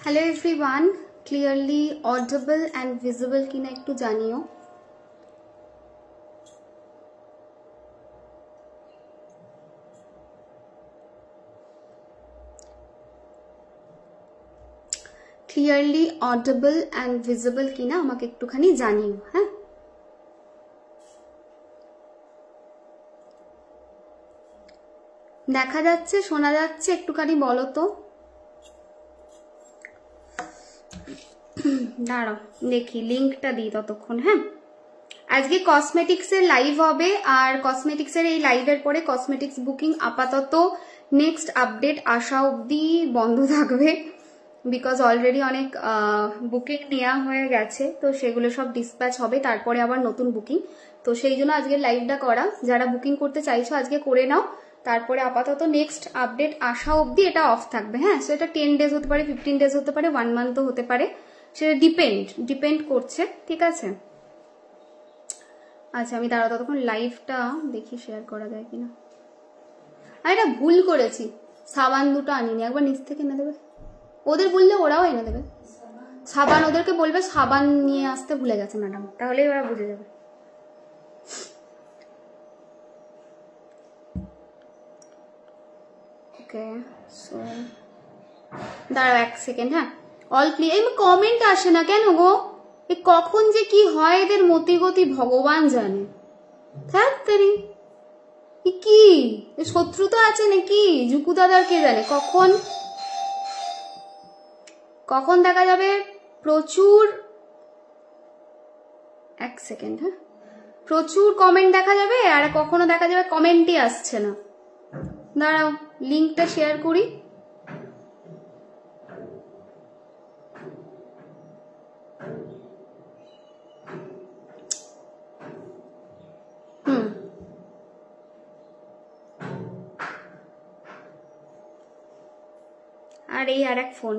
Hello everyone, clearly Audible and visible कि ना एकटू जानियो। क्लियरली ऑडिबल एंड विजिबल कि ना आमाके एकटूखानी जानियो। हाँ, देखा जाच्छे शोना जाच्छे एकटूखानी बोलो तो। দাঁড়াও দেখি লিংকটা দিই ততক্ষণ। হ্যাঁ, আজকে কসমেটিক্সের লাইভ হবে আর কসমেটিক্সের এই লাইভের পরে কসমেটিক্স বুকিং আপাতত নেক্সট আপডেট আসা অবধি বন্ধ থাকবে, বিকজ অলরেডি অনেক বুকিং নেওয়া হয়ে গেছে, তো সেগুলো সব ডিসপ্যাচ হবে, তারপরে আবার নতুন বুকিং। তো সেই জন্য আজকে লাইভটা করা। যারা বুকিং করতে চাইছো আজকে করে নাও, তারপরে আপাতত নেক্সট আপডেট আসা অবধি এটা অফ থাকবে। হ্যাঁ, সো এটা 10 ডেজ হতে পারে, 15 ডেজ হতে পারে, 1 মান্থও হতে পারে, সেটা ডিপেন্ড করছে। ঠিক আছে, আচ্ছা আমি দাঁড়াও ততক্ষণ লাইভটা দেখি শেয়ার করা যায় কিনা। আর এটা ভুল করেছি, সাবান দুটো আনিনি, একবার নিচ থেকে এনে দেবে। ওদের বললে ওরাও এনে দেবে সাবান, ওদেরকে বলবে সাবান নিয়ে আসতে ভুলে গেছে ম্যাডাম, তাহলেই ওরা বুঝে যাবে। ওকে, সো দাঁড়াও এক সেকেন্ড। হ্যাঁ, অল ক্লিয়ার। কমেন্ট আসে না কেন গো? কখন যে কি হয় এদের মতিগতি ভগবান জানে। তাড়াতাড়ি কি শত্রুতা আছে নাকি জুকু দাদার, কে জানে কখন দেখা যাবে প্রচুর। এক সেকেন্ড। হ্যাঁ, প্রচুর কমেন্ট দেখা যাবে আর কখনো দেখা যাবে কমেন্টই আসছে না। দাঁড়াও লিঙ্কটা শেয়ার করি। আর এই আর এক ফোন,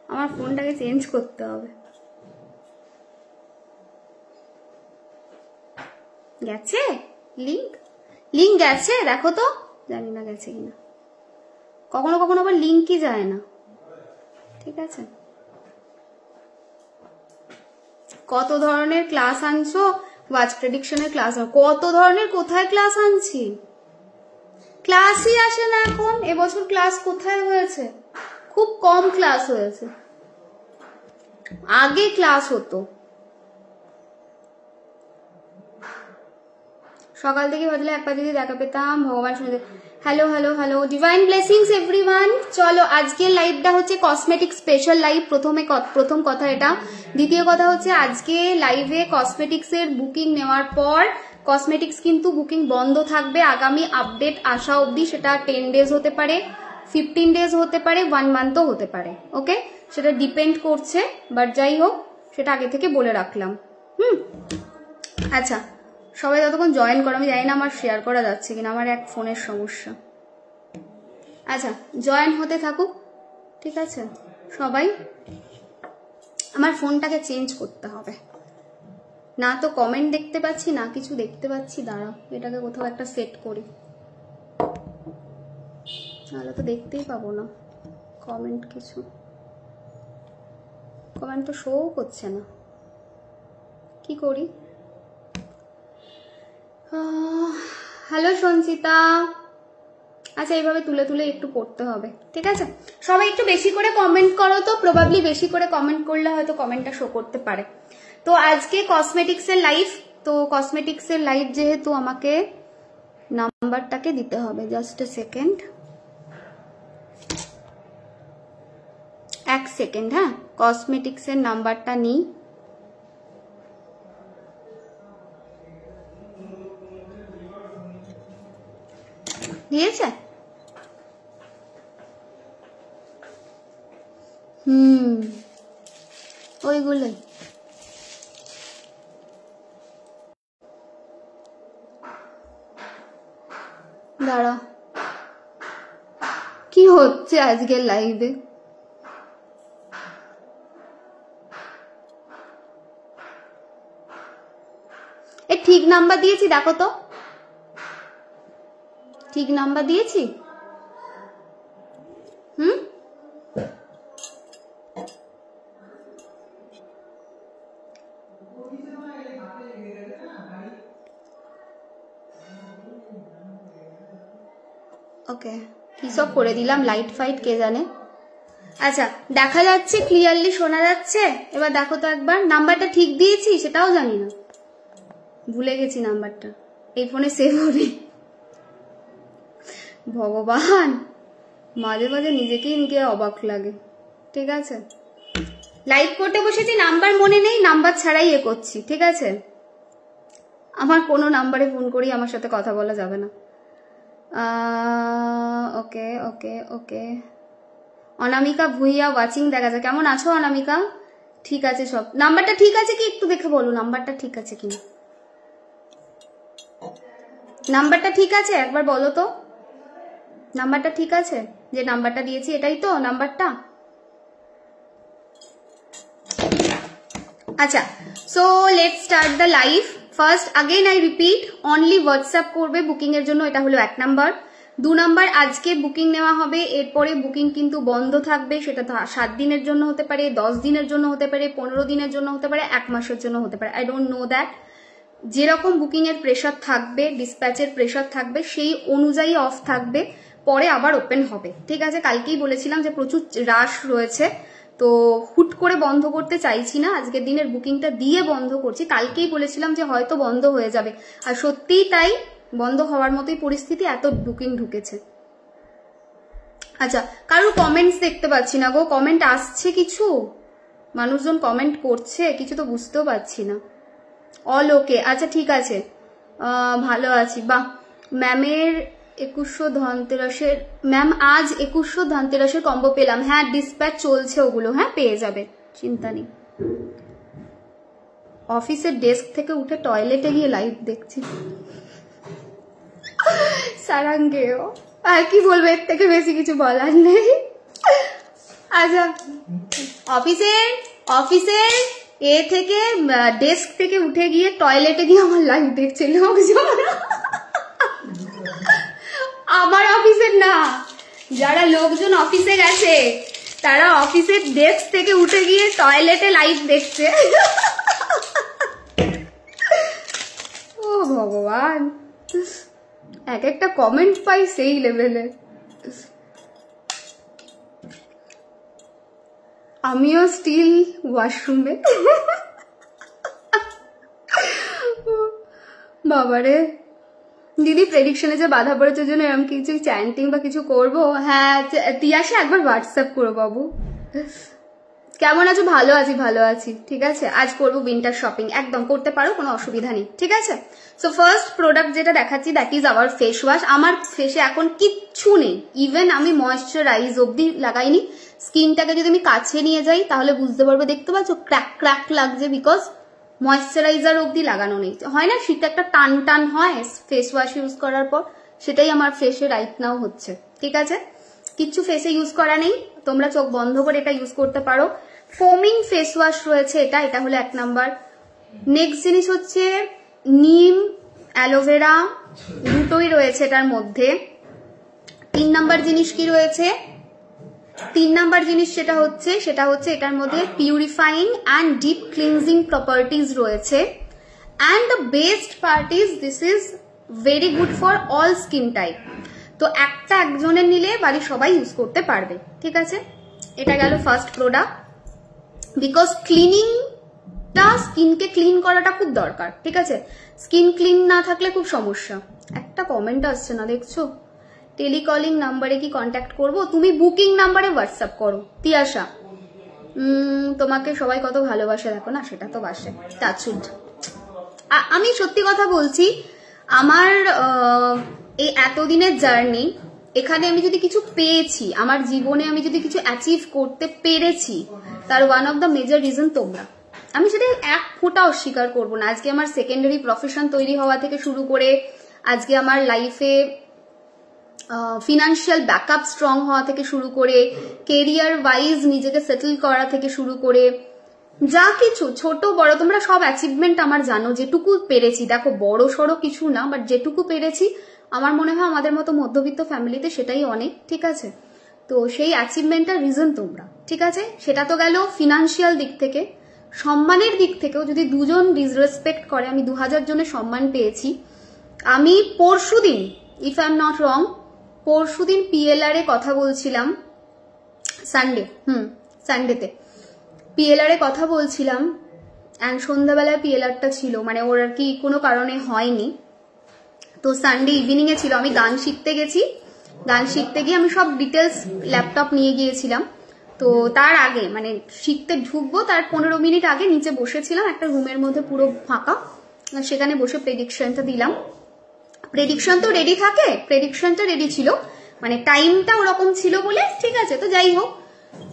আমার ফোনটাকে চেঞ্জ করতে হবে। গেছে লিঙ্ক গেছে, দেখো তো, জানি না গেছে কিনা। কখনো কখনো আবার লিঙ্কই যায় না। ঠিক আছে, কত ধরনের ক্লাস আনছো, ওয়াচ প্রেডিকশনের ক্লাস, কত ধরনের কোথায় ক্লাস আনছি, ক্লাসই আসে না এখন। এবছর ক্লাস কোথায় হয়েছে? খুব কম ক্লাস হয়েছে, আগে ক্লাস হতো। সকাল থেকে ভাবলে একবার যদি দেখা পেতাম, ভগবান শুনে। Hello hello hello, divine blessings everyone. চলো আজকের লাইভটা হচ্ছে কসমেটিক স্পেশাল লাইভ। প্রথম কথা এটা। দ্বিতীয় কথা হচ্ছে আজকে লাইভে কসমেটিক্সের বুকিং নেওয়ার পর কসমেটিক্স কিন্তু বুকিং বন্ধ থাকবে আগামী আপডেট আসা অবধি। সেটা 10 ডেজ হতে পারে, 15 ডেজ হতে পারে, 1 মান্থও হতে পারে। ওকে, সেটা ডিপেন্ড করছে, বাট যাই হোক সেটা আগে থেকে বলে রাখলাম। আচ্ছা, সবাই যতক্ষণ জয়েন করো, আমি জানি না আমার শেয়ার করা যাচ্ছে কিনা, আমার এক ফোনের সমস্যা। আচ্ছা, জয়েন হতে থাকুক। ঠিক আছে সবাই, আমার ফোনটাকে চেঞ্জ করতে হবে, না তো কমেন্ট দেখতে পাচ্ছি না কিছু দেখতে পাচ্ছি। দাঁড়াও এটাকে কোথাও একটা সেট করি, নাহলে তো দেখতেই পাবো না কমেন্ট। কিছু কমেন্ট তো শো করছে না, কি করি? হ্যালো সঞ্চিতা। আচ্ছা, এইভাবে তুলে তুলে একটু পড়তে হবে। ঠিক আছে, সবাই একটু বেশি করে কমেন্ট করো তো, প্রবাবলি বেশি করে কমেন্ট করলে হয়তো কমেন্টটা শো করতে পারে। তো আজকে কসমেটিক্সের লাইভ, তো কসমেটিক্সের লাইভ যেহেতু আমাকে নাম্বারটাকে দিতে হবে। জাস্ট এ সেকেন্ড, এক সেকেন্ড। হ্যাঁ, কসমেটিক্সের নাম্বারটা নিই। দিয়েছে? ওইগুলোই। দাঁড়া, কি হচ্ছে আজকের লাইভে? ঠিক নাম্বার দিয়েছি, দেখো তো ঠিক নাম্বার দিয়েছি। ওকে, কি সব করে দিলাম, লাইট ফাইট কে জানে। আচ্ছা, দেখা যাচ্ছে ক্লিয়ারলি, শোনা যাচ্ছে? এবার দেখো তো একবার, নাম্বারটা ঠিক দিয়েছি সেটাও জানি না, ভুলে গেছি নাম্বারটা, এই ফোনে সেভ হবে। ভগবান, মাঝে মাঝে নিজেকেই নিজে অবাক লাগে। ঠিক আছে, লাইভ করতে বসেছি, নাম্বার মনে নেই, নাম্বার ছাড়াই এ করছি। ঠিক আছে, আমার কোনো নাম্বারে ফোন করি আমার সাথে কথা বলা যাবে না। ওকে ওকে ওকে, অনামিকা ভুইয়া ওয়াচিং দেখা যায়। কেমন আছো অনামিকা? ঠিক আছে সব, নাম্বারটা ঠিক আছে কি একটু দেখে বলো, নাম্বারটা ঠিক আছে কিনা, নাম্বারটা ঠিক আছে একবার বলো তো, নাম্বারটা ঠিক আছে? যে নাম্বারটা দিয়েছি এটাই তো নাম্বারটা? আচ্ছা, so let's start the live. First again I repeat, only WhatsApp করবে বুকিং এর জন্য, এটা হলো 1 নাম্বার। 2 নাম্বার, আজকে বুকিং নেওয়া হবে, এরপরে বুকিং কিন্তু বন্ধ থাকবে, সেটা 7 দিনের জন্য হতে পারে, 10 দিনের জন্য হতে পারে, 15 দিনের জন্য হতে পারে, 1 মাসের জন্য হতে পারে, আই ডোন্ট নো দ্যাট। যেরকম বুকিং এর প্রেশার থাকবে, ডিসপ্যাচের প্রেশার থাকবে, সেই অনুযায়ী অফ থাকবে, পরে আবার ওপেন হবে। ঠিক আছে, কালকেই বলেছিলাম যে প্রচুর রাশ রয়েছে, তো হুট করে বন্ধ করতে চাইছি না, আজকের দিনের বুকিংটা দিয়ে বন্ধ করছি। কালকেই বলেছিলাম যে হয়তো বন্ধ হয়ে যাবে, আর সত্যিই তাই, বন্ধ হওয়ার মতোই পরিস্থিতি, এত বুকিং ঢুকেছে। আচ্ছা, কারোর কমেন্টস দেখতে পাচ্ছি না গো, কমেন্ট আসছে কিছু, মানুষজন কমেন্ট করছে কিছু, তো বুঝতেও পারছি না। অল ওকে, আচ্ছা ঠিক আছে, ভালো আছি। বাহ, ম্যামের 2100 ধনতেরাসের, ম্যাম আজ 2100 ধনতেরাসের কম্বো পেলাম। হ্যাঁ, ডিসপ্যাচ চলছে ওগুলো, হ্যাঁ পেয়ে যাবে, চিন্তা নেই। অফিসের ডেস্ক থেকে উঠে টয়লেটে গিয়ে লাইভ দেখছি, সারাঙ্গেও, আর কি বলবো, এর থেকে বেশি কিছু বলার নেই। আচ্ছা, অফিসের এ থেকে ডেস্ক থেকে উঠে গিয়ে টয়লেটে গিয়ে আমার লাইভ দেখছে লোকজন, আমার অফিসের না, যারা লোকজন অফিসে গেছে তারা অফিসের ডেস্ক থেকে উঠে গিয়ে টয়লেটে লাইভ দেখছে। ও ভগবান, এক একটা কমেন্ট পাই সেই লেভেলে। আমিও স্টিল ওয়াশরুমে, বাবারে। দিদি প্রেডিকশনে যে বাধা পড়েছে জন্য এরকম কিছু চ্যান্টিং বা কিছু করবো? হ্যাঁ, তিয়াসে একবার হোয়াটসঅ্যাপ করো বাবু। কেমন আছো? ভালো আছি, ভালো আছি। ঠিক আছে, আজ করবো উইন্টার শপিং, একদম করতে পারো, কোনো অসুবিধা নেই। ঠিক আছে, সো ফার্স্ট প্রোডাক্ট যেটা দেখাচ্ছি, that is our face wash. আমার ফেসে এখন কিচ্ছু নেই, ইভেন আমি ময়েশ্চারাইজ অব্দি লাগাইনি। স্কিনটাকে যদি আমি কাছে নিয়ে যাই তাহলে বুঝতে পারবো, দেখতে পাচ্ছ ক্র্যাক ক্র্যাক লাগছে, বিকজ ময়েশ্চারাইজার অব্দি লাগানো নেই। হয় না শীতে একটা টান টান হয় ফেস ওয়াশ ইউজ করার পর, সেটাই আমার ফেসে রাইট নাও হচ্ছে। ঠিক আছে, কিচ্ছু ফেসে ইউজ করা নেই, তোমরা চোখ বন্ধ করে এটা ইউজ করতে পারো। ফোমিং ফেস ওয়াশ রয়েছে এটা হলো 1 নাম্বার। নেক্সট জিনিস হচ্ছে নিম, অ্যালোভেরা, দুটোই রয়েছে এটার মধ্যে। 3 নাম্বার জিনিস কি রয়েছে? 3 নাম্বার জিনিস সেটা হচ্ছে এটার মধ্যে purifying and deep cleansing properties রয়েছে। And the best part is this is very good for all skin type. তো একজনের নিলে বাড়ির সবাই ইউজ করতে পারবে। ঠিক আছে, এটা গেল ফার্স্ট প্রোডাক্ট। বিকজ ক্লিনিংটা, স্কিনকে ক্লিন করাটা খুব দরকার। ঠিক আছে, স্কিন ক্লিন না থাকলে খুব সমস্যা। একটা কমেন্ট আসছে না দেখছো? টেলিকলিং নাম্বারে কি কন্ট্যাক্ট করবো? তুমি বুকিং নাম্বারে হোয়াটসঅ্যাপ করো। তিয়াশা, তোমাকে সবাই কত ভালোবাসে দেখো না, সেটা তো বাসে। টাচুড, আমি সত্যি কথা বলছি, আমার এই এতদিনের জার্নি, এখানে আমি যদি কিছু পেয়েছি, আমার জীবনে আমি যদি কিছু অ্যাচিভ করতে পেরেছি, তার one of the major reason তোমরা। আমি সেটা এক ফোঁটা অস্বীকার করবো না। আজকে আমার সেকেন্ডারি প্রফেশন তৈরি হওয়া থেকে শুরু করে, আজকে আমার লাইফে ফিনান্সিয়াল ব্যাকআপ স্ট্রং হওয়া থেকে শুরু করে, কেরিয়ার ওয়াইজ নিজেকে সেটেল করা থেকে শুরু করে, যা কিছু ছোট বড় তোমরা সব অ্যাচিভমেন্ট আমার জানো, যেটুকু পেরেছি, দেখো বড় সড়ো কিছু না, বাট যেটুকু পেরেছি আমার মনে হয় আমাদের মতো মধ্যবিত্ত ফ্যামিলিতে সেটাই অনেক। ঠিক আছে, তো সেই অ্যাচিভমেন্টটার রিজন তোমরা। ঠিক আছে, সেটা তো গেল ফিনান্সিয়াল দিক থেকে। সম্মানের দিক থেকেও যদি দুজন ডিসরেসপেক্ট করে, আমি 2000 জনের সম্মান পেয়েছি। আমি পরশুদিন, if I am not wrong, পরশুদিন পিএলআর এ কথা বলছিলাম, সানডেতে পিএলআর এ কথা বলছিলাম, অ্যান্ড সন্ধ্যাবেলায় পিএলআরটা ছিল, মানে ওর আর কি কোনো কারণে হয়নি, তো সানডে ইভিনিং এ ছিল। আমি গান শিখতে গেছি, গান শিখতে গিয়ে আমি সব ডিটেলস ল্যাপটপ নিয়ে গিয়েছিলাম। তো তার আগে মানে শিখতে ঢুকবো তার 15 মিনিট আগে নিচে বসেছিলাম একটা রুমের মধ্যে পুরো ফাঁকা, সেখানে বসে প্রেডিকশনটা দিলাম। প্রেডিকশন তো রেডি থাকে, প্রেডিকশনটা রেডি ছিল, মানে টাইমটা ওরকম ছিল বলে ঠিক আছে। তো যাই হোক,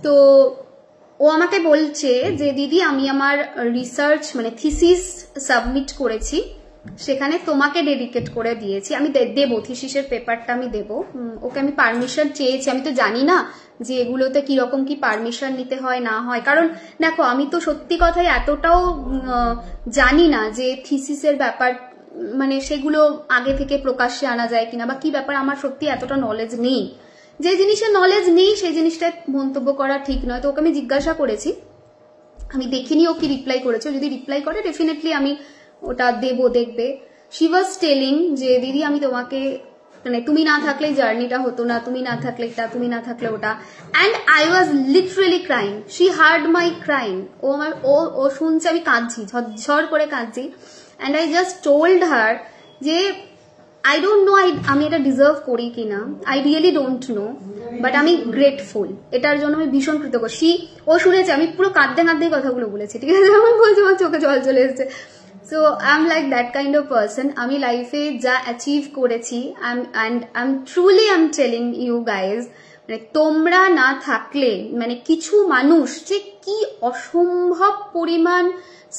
তো ও আমাকে বলছে যে দিদি আমি আমার রিসার্চ মানে থিসিস সাবমিট করেছি, সেখানে তোমাকে ডেডিকেট করে দিয়েছি, আমি দেবো থিসিসের পেপারটা আমি দেবো। ওকে আমি পারমিশন চেয়েছি, আমি তো জানি না যে এগুলোতে কিরকম কি পারমিশন নিতে হয় না হয়, কারণ দেখো আমি তো সত্যি কথাই এতটাও জানি না যে থিসিসের ব্যাপার, মানে সেগুলো আগে থেকে প্রকাশ্যে আনা যায় কিনা বা কি ব্যাপার, আমার সত্যি এতটা নলেজ নেই। যে জিনিসের নলেজ নেই সেই জিনিসটা মন্তব্য করা ঠিক নয়। তো ওকে আমি জিজ্ঞাসা করেছি, আমি দেখিনি ও কি রিপ্লাই করেছে, যদি রিপ্লাই করে ডেফিনেটলি আমি ওটা দেবো, দেখবে। শি ওয়াজ টেলিং যে দিদি আমি তোমাকে, মানে তুমি না থাকলে জার্নিটা হতো না, তুমি না থাকলে এটা, তুমি না থাকলে ওটা, and I was literally crying, she heard my crying. ও আমার ও শুনছে আমি কাঁদছি, ঝরঝর করে কাঁদছি, and I just told her যে আই ডোন্ট নো আমি এটা ডিজার্ভ করি কিনা, I really don't know, but আমি গ্রেটফুল, এটার জন্য আমি ভীষণ কৃতজ্ঞ। ও শুনেছে আমি পুরো কাঁদতে কাঁদতেই কথাগুলো বলেছি, ঠিক আছে, আমার বলছে আমার চোখে জল চলে এসেছে। So I am like that kind of person. আমি লাইফে যা অ্যাচিভ করেছি, and I am truly I am telling you guys, মানে তোমরা না থাকলে, মানে কিছু মানুষ যে কি অসম্ভব পরিমাণ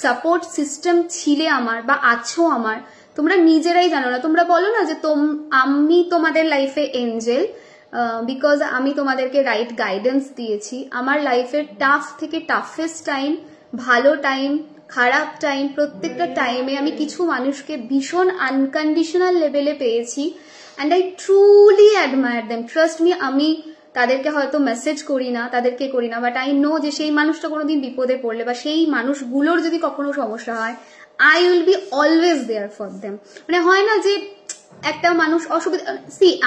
সাপোর্ট সিস্টেম ছিলে আমার বা আছো আমার, তোমরা নিজেরাই জানো না। তোমরা বলো না যে আমি তোমাদের লাইফে এঞ্জেল, বিকজ আমি তোমাদেরকে রাইট গাইডেন্স দিয়েছি। আমার লাইফের টাফ থেকে টাফেস্ট টাইম, ভালো টাইম, খারাপ টাইম, প্রত্যেকটা টাইমে আমি কিছু মানুষকে ভীষণ আনকন্ডিশনাল লেভেলে পেয়েছি, and I truly admire them. Trust me, আমি তাদেরকে হয়তো মেসেজ করি না, তাদেরকে করি না, বাট আই নো যে সেই মানুষটা কোনোদিন বিপদে পড়লে বা সেই মানুষগুলোর যদি কখনো সমস্যা হয়, I will be always there for them. মানে হয় না যে একটা মানুষ অসুবিধা,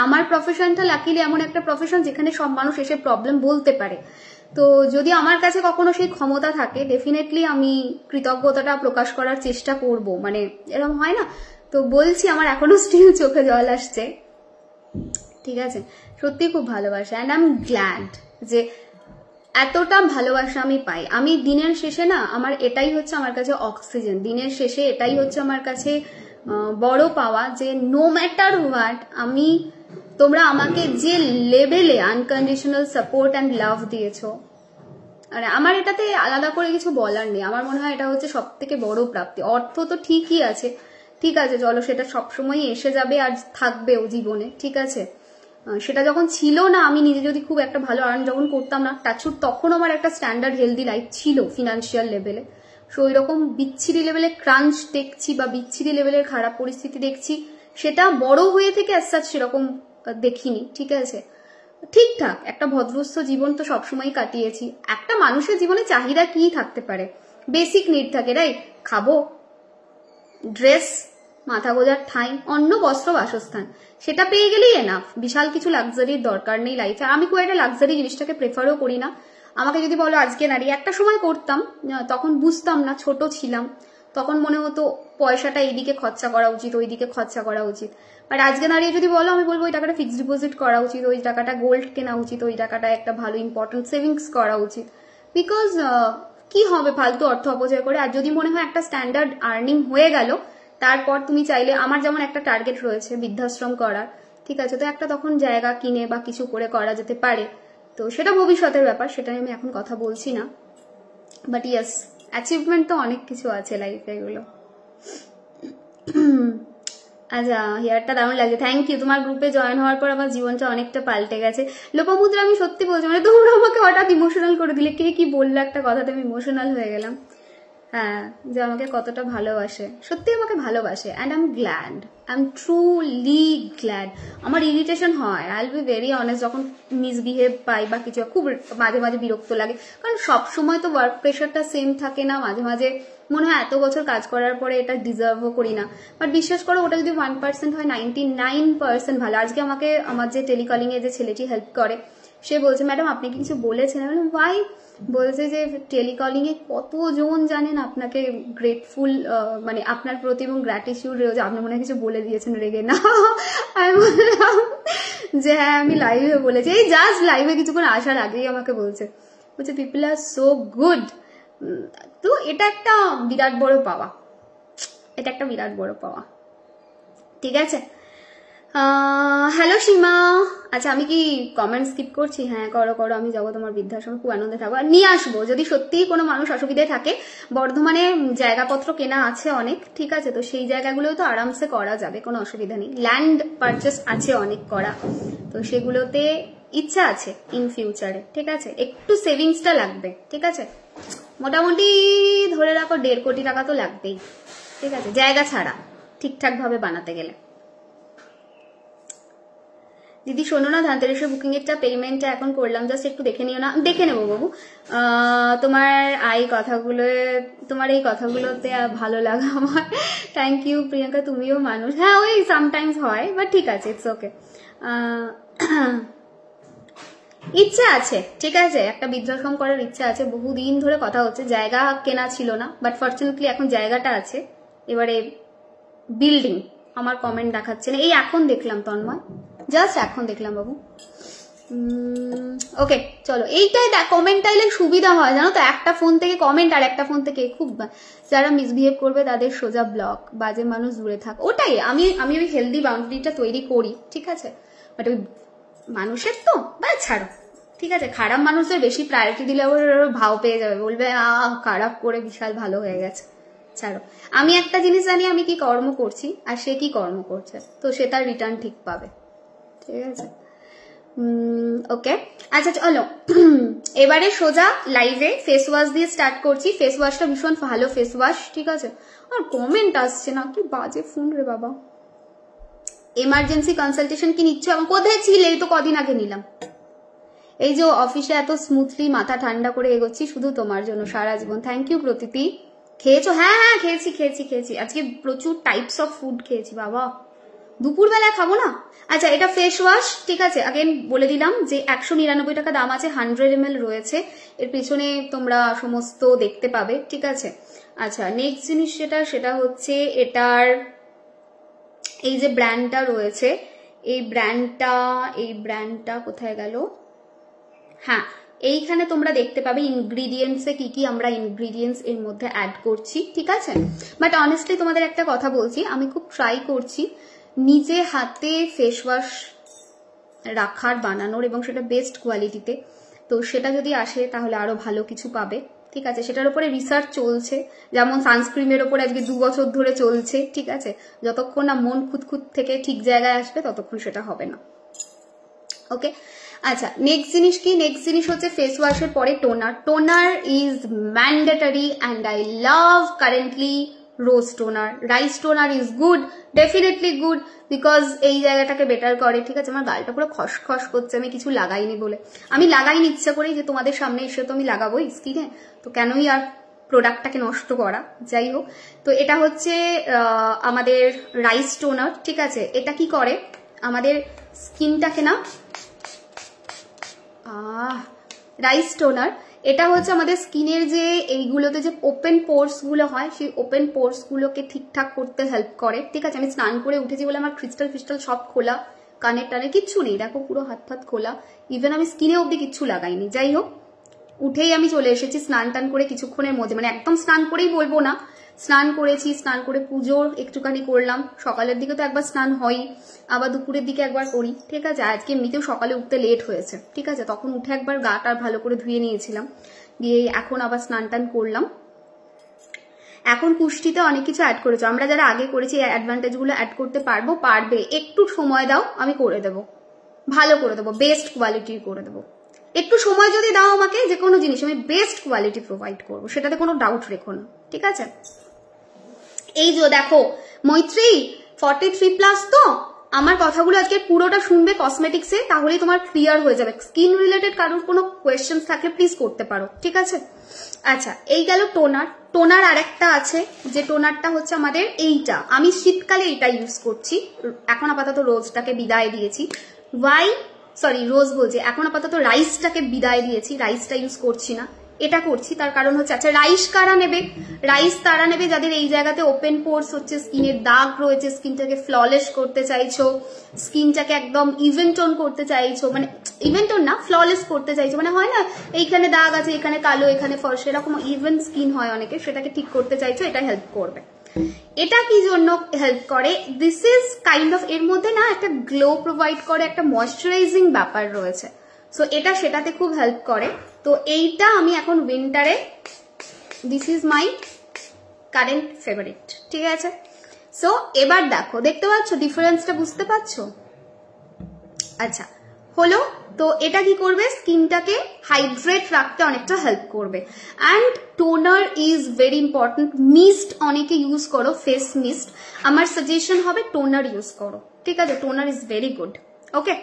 আমার প্রফেশনটা লাকিলি এমন একটা প্রফেশন যেখানে সব মানুষ এসে প্রবলেম বলতে পারে, তো যদি আমার কাছে কখনো সেই ক্ষমতা থাকে ডেফিনেটলি আমি কৃতজ্ঞতাটা প্রকাশ করার চেষ্টা করব, মানে এরকম হয় না। তো বলছি আমার এখনো স্টিল চোখে জল আসছে, ঠিক আছে, সত্যি খুব ভালোবাসা, অ্যান্ড আই এম গ্ল্যাড যে এতটা ভালোবাসা আমি পাই। আমি দিনের শেষে না, আমার এটাই হচ্ছে আমার কাছে অক্সিজেন, দিনের শেষে এটাই হচ্ছে আমার কাছে বড় পাওয়া, যে নো ম্যাটার হোয়াট আমি, তোমরা আমাকে যে লেভেলে আনকন্ডিশনাল সাপোর্ট অ্যান্ড লাভ দিয়েছো, আর আমার এটাতে আলাদা করে কিছু বলার নেই। আমার মনে হয় এটা হচ্ছে সব থেকে বড় প্রাপ্তি। অর্থ তো ঠিকই আছে, ঠিক আছে, চলো সেটা সবসময় এসে যাবে আর থাকবেও জীবনে, ঠিক আছে। সেটা যখন ছিল না, আমি নিজে যদি খুব একটা ভালো আর্ন যখন করতাম না টাচুট, তখন আমার একটা স্ট্যান্ডার্ড হেলদি লাইফ ছিল ফিনান্সিয়াল লেভেলে। সো ওই রকম বিচ্ছিরি লেভেলের ক্রাঞ্চ দেখছি বা বিচ্ছিরি লেভেলের খারাপ পরিস্থিতি দেখছি, সেটা বড় হয়ে থেকে অ্যাজ সেরকম দেখিনি, ঠিক আছে। ঠিকঠাক একটা ভদ্রস্থ জীবন তো সবসময় কাটিয়েছি। একটা মানুষের জীবনে চাহিদা কি থাকতে পারে? বেসিক নিড থাকে, রাইট? খাবো, ড্রেস, মাথা গোজার ঠাঁই, অন্ন, বস্ত্র, বাসস্থান, সেটা পেয়ে গেলেই এনাফ। বিশাল কিছু লাক্সারির দরকার নেই লাইফে। আমি খুব একটা লাক্সারি জিনিসটাকে প্রেফারও করি না। আমাকে যদি বলো আজকে নারী, একটা সময় করতাম, তখন বুঝতাম না, ছোট ছিলাম, তখন মনে হতো পয়সাটা এইদিকে খরচা করা উচিত, ওইদিকে খরচা করা উচিত। বাট আজকে দাঁড়িয়ে যদি বলো, আমি বলবো ওই টাকাটা ফিক্সড ডিপোজিট করা উচিত, ওই টাকাটা গোল্ড কেনা উচিত, ওই টাকাটা একটা ভালো ইম্পর্টেন্ট সেভিংস করা উচিত। বিকজ কি হবে ফালতু অর্থ অপচয় করে? আর যদি মনে হয় একটা স্ট্যান্ডার্ড আর্নিং হয়ে গেল, তারপর তুমি চাইলে, আমার যেমন একটা টার্গেট রয়েছে বৃদ্ধাশ্রম করার, ঠিক আছে, তো একটা তখন জায়গা কিনে বা কিছু করে করা যেতে পারে। তো সেটা ভবিষ্যতের ব্যাপার, সেটা নিয়ে আমি এখন কথা বলছি না। বাট ইয়েস, অ্যাচিভমেন্ট তো অনেক কিছু আছে লাইফে, এগুলো। আচ্ছা, হেয়ারটা দারুণ লাগছে, থ্যাংক ইউ। তোমার গ্রুপে জয়েন হওয়ার পর আমার জীবনটা অনেকটা পাল্টে গেছে। লোপামুদ্রা, আমি সত্যি বলছি, মানে তোমরা আমাকে হঠাৎ ইমোশনাল করে দিলে। কে কি বললো একটা কথাতে আমি ইমোশনাল হয়ে গেলাম। হ্যাঁ, যে আমাকে কতটা ভালোবাসে, সত্যি আমাকে ভালোবাসে, and I am glad, I am truly glad. আমার ইরিটেশন হয়, I will be very honest, যখন মিসবিহেভ পাই বা কিছু, খুব মাঝে মাঝে বিরক্ত লাগে, কারণ সবসময় তো ওয়ার্ক প্রেশারটা সেম থাকে না, মাঝে মাঝে মনে হয় এত বছর কাজ করার পরে এটা ডিজার্ভও করি না, বাট বিশ্বাস করো ওটা যদি 1% হয় 99% ভালো। আজকে আমাকে আমার যে টেলিকলিং এ যে ছেলেটি হেল্প করে সে বলছে, ম্যাডাম আপনি কি কিছু বলেছেন? আমি বললাম ভাই, বলছে যে টেলিকলিং এ কতজন জানেন আপনাকে গ্রেটফুল, মানে আপনার প্রতি এবং গ্র্যাটিটিউড রয়েছে, আপনি মনে হয় কিছু বলে দিয়েছেন রেগে না। আমি বললাম যে হ্যাঁ আমি লাইভে বলেছি, এই জাস্ট লাইভে কিছুক্ষণ আসার আগেই আমাকে বলছে পিপল আর সো গুড। তো এটা একটা বিরাট বড় পাওয়া, এটা একটা বিরাট বড় পাওয়া, ঠিক আছে। হ্যালো সীমা, আচ্ছা আমি কি কমেন্ট স্কিপ করছি? হ্যাঁ করো করো, আমি যাবো তোমার বৃদ্ধাশ্রমে, খুব আনন্দে থাকবো, আর নিয়ে আসবো যদি সত্যিই কোনো মানুষ অসুবিধায় থাকে। বর্ধমানে জায়গাপত্র কেনা আছে অনেক, ঠিক আছে, তো সেই জায়গাগুলোও তো আরামসে করা যাবে, কোনো অসুবিধা নেই, ল্যান্ড পারচেস আছে অনেক করা, তো সেগুলোতে ইচ্ছা আছে ইন ফিউচারে, ঠিক আছে, একটু সেভিংসটা লাগবে, ঠিক আছে, মোটামুটি ধরে রাখো 1.5 কোটি টাকা তো লাগবেই, ঠিক আছে, জায়গা ছাড়া ঠিকঠাক ভাবে বানাতে গেলে। দিদি শোনো না, ধানতেরাসের বুকিং এরটা পেমেন্টটা এখন করলাম, জাস্ট একটু দেখে নিও না। দেখে নেবো বাবু, তোমার তোমার এই কথাগুলোতে ভালো লাগা আমার, থ্যাংক ইউ প্রিয়াঙ্কা, তুমিও মানুষ। হ্যাঁ ওই সামটাইমস হয়, বাট ঠিক আছে, ইটস ওকে। ইচ্ছা আছে, ঠিক আছে, একটা বৃদ্ধাশ্রম করার ইচ্ছা আছে, বহুদিন ধরে কথা হচ্ছে, জায়গা কেনা ছিল না, বাট ফর্চুনেটলি এখন জায়গাটা আছে। এবারে বিল্ডিং আমার কমেন্ট দেখাচ্ছে না, এই এখন দেখলাম তন্ময়, জাস্ট এখন দেখলাম বাবু। ওকে চলো, এইটাই কমেন্ট চাইলে সুবিধা হয় জানো তো, একটা ফোন থেকে কমেন্ট আর একটা ফোন থেকে, খুব যারা মিসবিহেভ করবে তাদের সোজা ব্লক, বাজে মানুষ দূরে থাক, ওটাই আমি ওই হেলদি বাউন্ডারিটা তৈরি করি, ঠিক আছে, বাট ওই মানুষের তো বা ছাড়ো, ঠিক আছে, খারাপ মানুষদের বেশি প্রায়োরিটি দিলে ওর ভাও পেয়ে যাবে, বলবে খারাপ করে বিশাল ভালো হয়ে গেছে, ছাড়ো। আমি একটা জিনিস জানি আমি কি কর্ম করছি আর সে কি কর্ম করছে, তো সে তার রিটার্ন ঠিক পাবে, ঠিক আছে। ওকে আচ্ছা চলো, এবারে সোজা লাইভে ফেস ওয়াশ দিয়ে স্টার্ট করছি। ফেস ওয়াশটা ভীষণ ভালো ফেস ওয়াশ, ঠিক আছে, আর কমেন্ট আসছে না, কি বাজে ফোন রে বাবা। এমার্জেন্সি কনসালটেশন কি নিচ্ছ? আমার কোথায় ছিলে? এই তো কদিন আগে নিলাম। এই যে অফিসে এত স্মুথলি মাথা ঠান্ডা করে এগোচ্ছি শুধু তোমার জন্য, সারা জীবন। Thank you Pratiti. খেয়েছো? হ্যাঁ হ্যাঁ খেয়েছি, আজকে প্রচুর টাইপস অফ ফুড খেয়েছি বাবা, দুপুরবেলায় খাবো না। আচ্ছা এটা ফেস ওয়াশ, ঠিক আছে, আগেন বলে দিলাম যে 199 টাকা দাম আছে, 100 ml রয়েছে, এর পেছনে তোমরা সমস্ত দেখতে পাবে, ঠিক আছে। আচ্ছা নেক্সট জিনিস সেটা হচ্ছে এটার এই যে ব্র্যান্ডটা রয়েছে, এই ব্র্যান্ডটা কোথায় গেল? হ্যাঁ এইখানে তোমরা দেখতে পাবে ইনগ্রিডিয়েন্টসে কি কি আমরা ইনগ্রিডিয়েন্টস এর মধ্যে অ্যাড করছি, ঠিক আছে। বাট অনেস্টলি তোমাদের একটা কথা বলছি, আমি খুব ট্রাই করছি নিজে হাতে ফেস ওয়াশ রাখার, বানানোর, এবং সেটা বেস্ট কোয়ালিটিতে, তো সেটা যদি আসে তাহলে আরো ভালো কিছু পাবে, ঠিক আছে। সেটার উপরে রিসার্চ চলছে, যেমন সানস্ক্রিনের ওপরে আজকে 2 বছর ধরে চলছে, ঠিক আছে, যতক্ষণ না মন খুঁতখুত থেকে ঠিক জায়গায় আসবে ততক্ষণ সেটা হবে না, ওকে। আচ্ছা নেক্সট জিনিস কি? নেক্সট জিনিস হচ্ছে ফেস ওয়াশের পরে toner is mandatory, and I love currently rose toner. Rice toner is good, definitely good, because এই জায়গাটাকে বেটার করে, ঠিক আছে। আমার গালটা পুরো খসখস করছে, আমি কিছু লাগাইনি বলে, আমি লাগাইনি ইচ্ছা করেই, যে তোমাদের সামনে এসে তো আমি লাগাবোই স্কিনে, তো কেনই আর প্রোডাক্টটাকে নষ্ট করা, যাই হোক। তো এটা হচ্ছে আমাদের রাইস টোনার, ঠিক আছে। এটা কি করে আমাদের স্কিনটাকে না, রাইস টোনার, এটা হচ্ছে আমাদের স্কিনের যে এইগুলোতে যে ওপেন পোর্স গুলো হয়, সেই ওপেন পোর্স গুলোকে ঠিকঠাক করতে হেল্প করে, ঠিক আছে। আমি স্নান করে উঠেছি বলে আমার ক্রিস্টাল সব খোলা, কানের টানে কিচ্ছু নেই, দেখো পুরো হাত ফাত খোলা, ইভেন আমি স্কিনে অব্দি কিচ্ছু লাগাইনি, যাই হোক। উঠেই আমি চলে এসেছি স্নান টান করে কিছুক্ষণের মধ্যে, মানে একদম স্নান করেই বলবো না, স্নান করেছি, স্নান করে পুজো একটুখানি করলাম, সকালের দিকে তো একবার স্নান হয়, আবার দুপুরের দিকে একবার করি, ঠিক আছে। আজকে এমনিতেও সকালে উঠতে লেট হয়েছে, ঠিক আছে, তখন উঠে একবার গাটা ভালো করে ধুয়ে নিয়েছিলাম, দিয়ে এখন আবার স্নান টান করলাম। এখন পুষ্টিতে অনেক কিছু অ্যাড করেছো, আমরা যারা আগে করেছি অ্যাডভান্টেজ গুলো অ্যাড করতে পারবে, একটু সময় দাও, আমি করে দেবো, ভালো করে দেবো, বেস্ট কোয়ালিটির করে দেবো, একটু সময় যদি দাও আমাকে, যে কোনো জিনিস আমি বেস্ট কোয়ালিটি প্রোভাইড করবো, সেটাতে কোনো ডাউট রেখো না, ঠিক আছে? এই যে দেখো মৈত্রী 43+ তো আমার কথাগুলো আজকে পুরোটা শুনবে কসমেটিক্সে, তাহলেই তোমার ক্লিয়ার হয়ে যাবে। স্কিন রিলেটেড কারোর কোনো কোয়েশ্চেন্স থাকলে প্লিজ করতে পারো, ঠিক আছে? আচ্ছা, এই গেল টোনার। টোনার আরেকটা আছে, যে টোনারটা হচ্ছে আমাদের এইটা, আমি শীতকালে এইটা ইউজ করছি। এখন আপাতত রোজটাকে বিদায় দিয়েছি। রোজ বলছি, এখন আপাতত রাইসটাকে বিদায় দিয়েছি, রাইসটা ইউজ করছি না, এটা করছি। তার কারণ হচ্ছে, আচ্ছা রাইস কারা নেবে? রাইস তারা নেবে যাদের এই জায়গাতে ওপেন পোর্স হচ্ছে, স্কিনের দাগ রয়েছে, স্কিনটাকে ফ্ললেস করতে চাইছো, স্কিনটাকে একদম ইভেন টোন করতে চাইছো, মানে ইভেন টোন না, ফ্ললেস করতে চাইছো, মানে হয় না এইখানে দাগ আছে, এখানে কালো, এখানে ফর্সা, এরকম ইভেন স্কিন হয় অনেকে, সেটাকে ঠিক করতে চাইছো, এটা হেল্প করবে। এটা কি জন্য হেল্প করে? দিস ইজ কাইন্ড অফ, এর মধ্যে না একটা গ্লো প্রোভাইড করে, একটা ময়শ্চারাইজিং ব্যাপার রয়েছে, সো এটা সেটাতে খুব হেল্প করে। তো এইটা আমি এখন উইন্টারে, this is my current favourite, ঠিক আছে? সো এবার দেখো, দেখতে পাচ্ছ ডিফারেন্সটা, বুঝতে পারছো? আচ্ছা হলো, তো এটা কি করবে? স্কিনটাকে হাইড্রেট রাখতে অনেকটা হেল্প করবে। And toner is very important. Mist অনেকে ইউজ করো, ফেস মিস্ট, আমার সাজেশন হবে টোনার ইউজ করো, ঠিক আছে? টোনার ইজ ভেরি গুড, ওকে?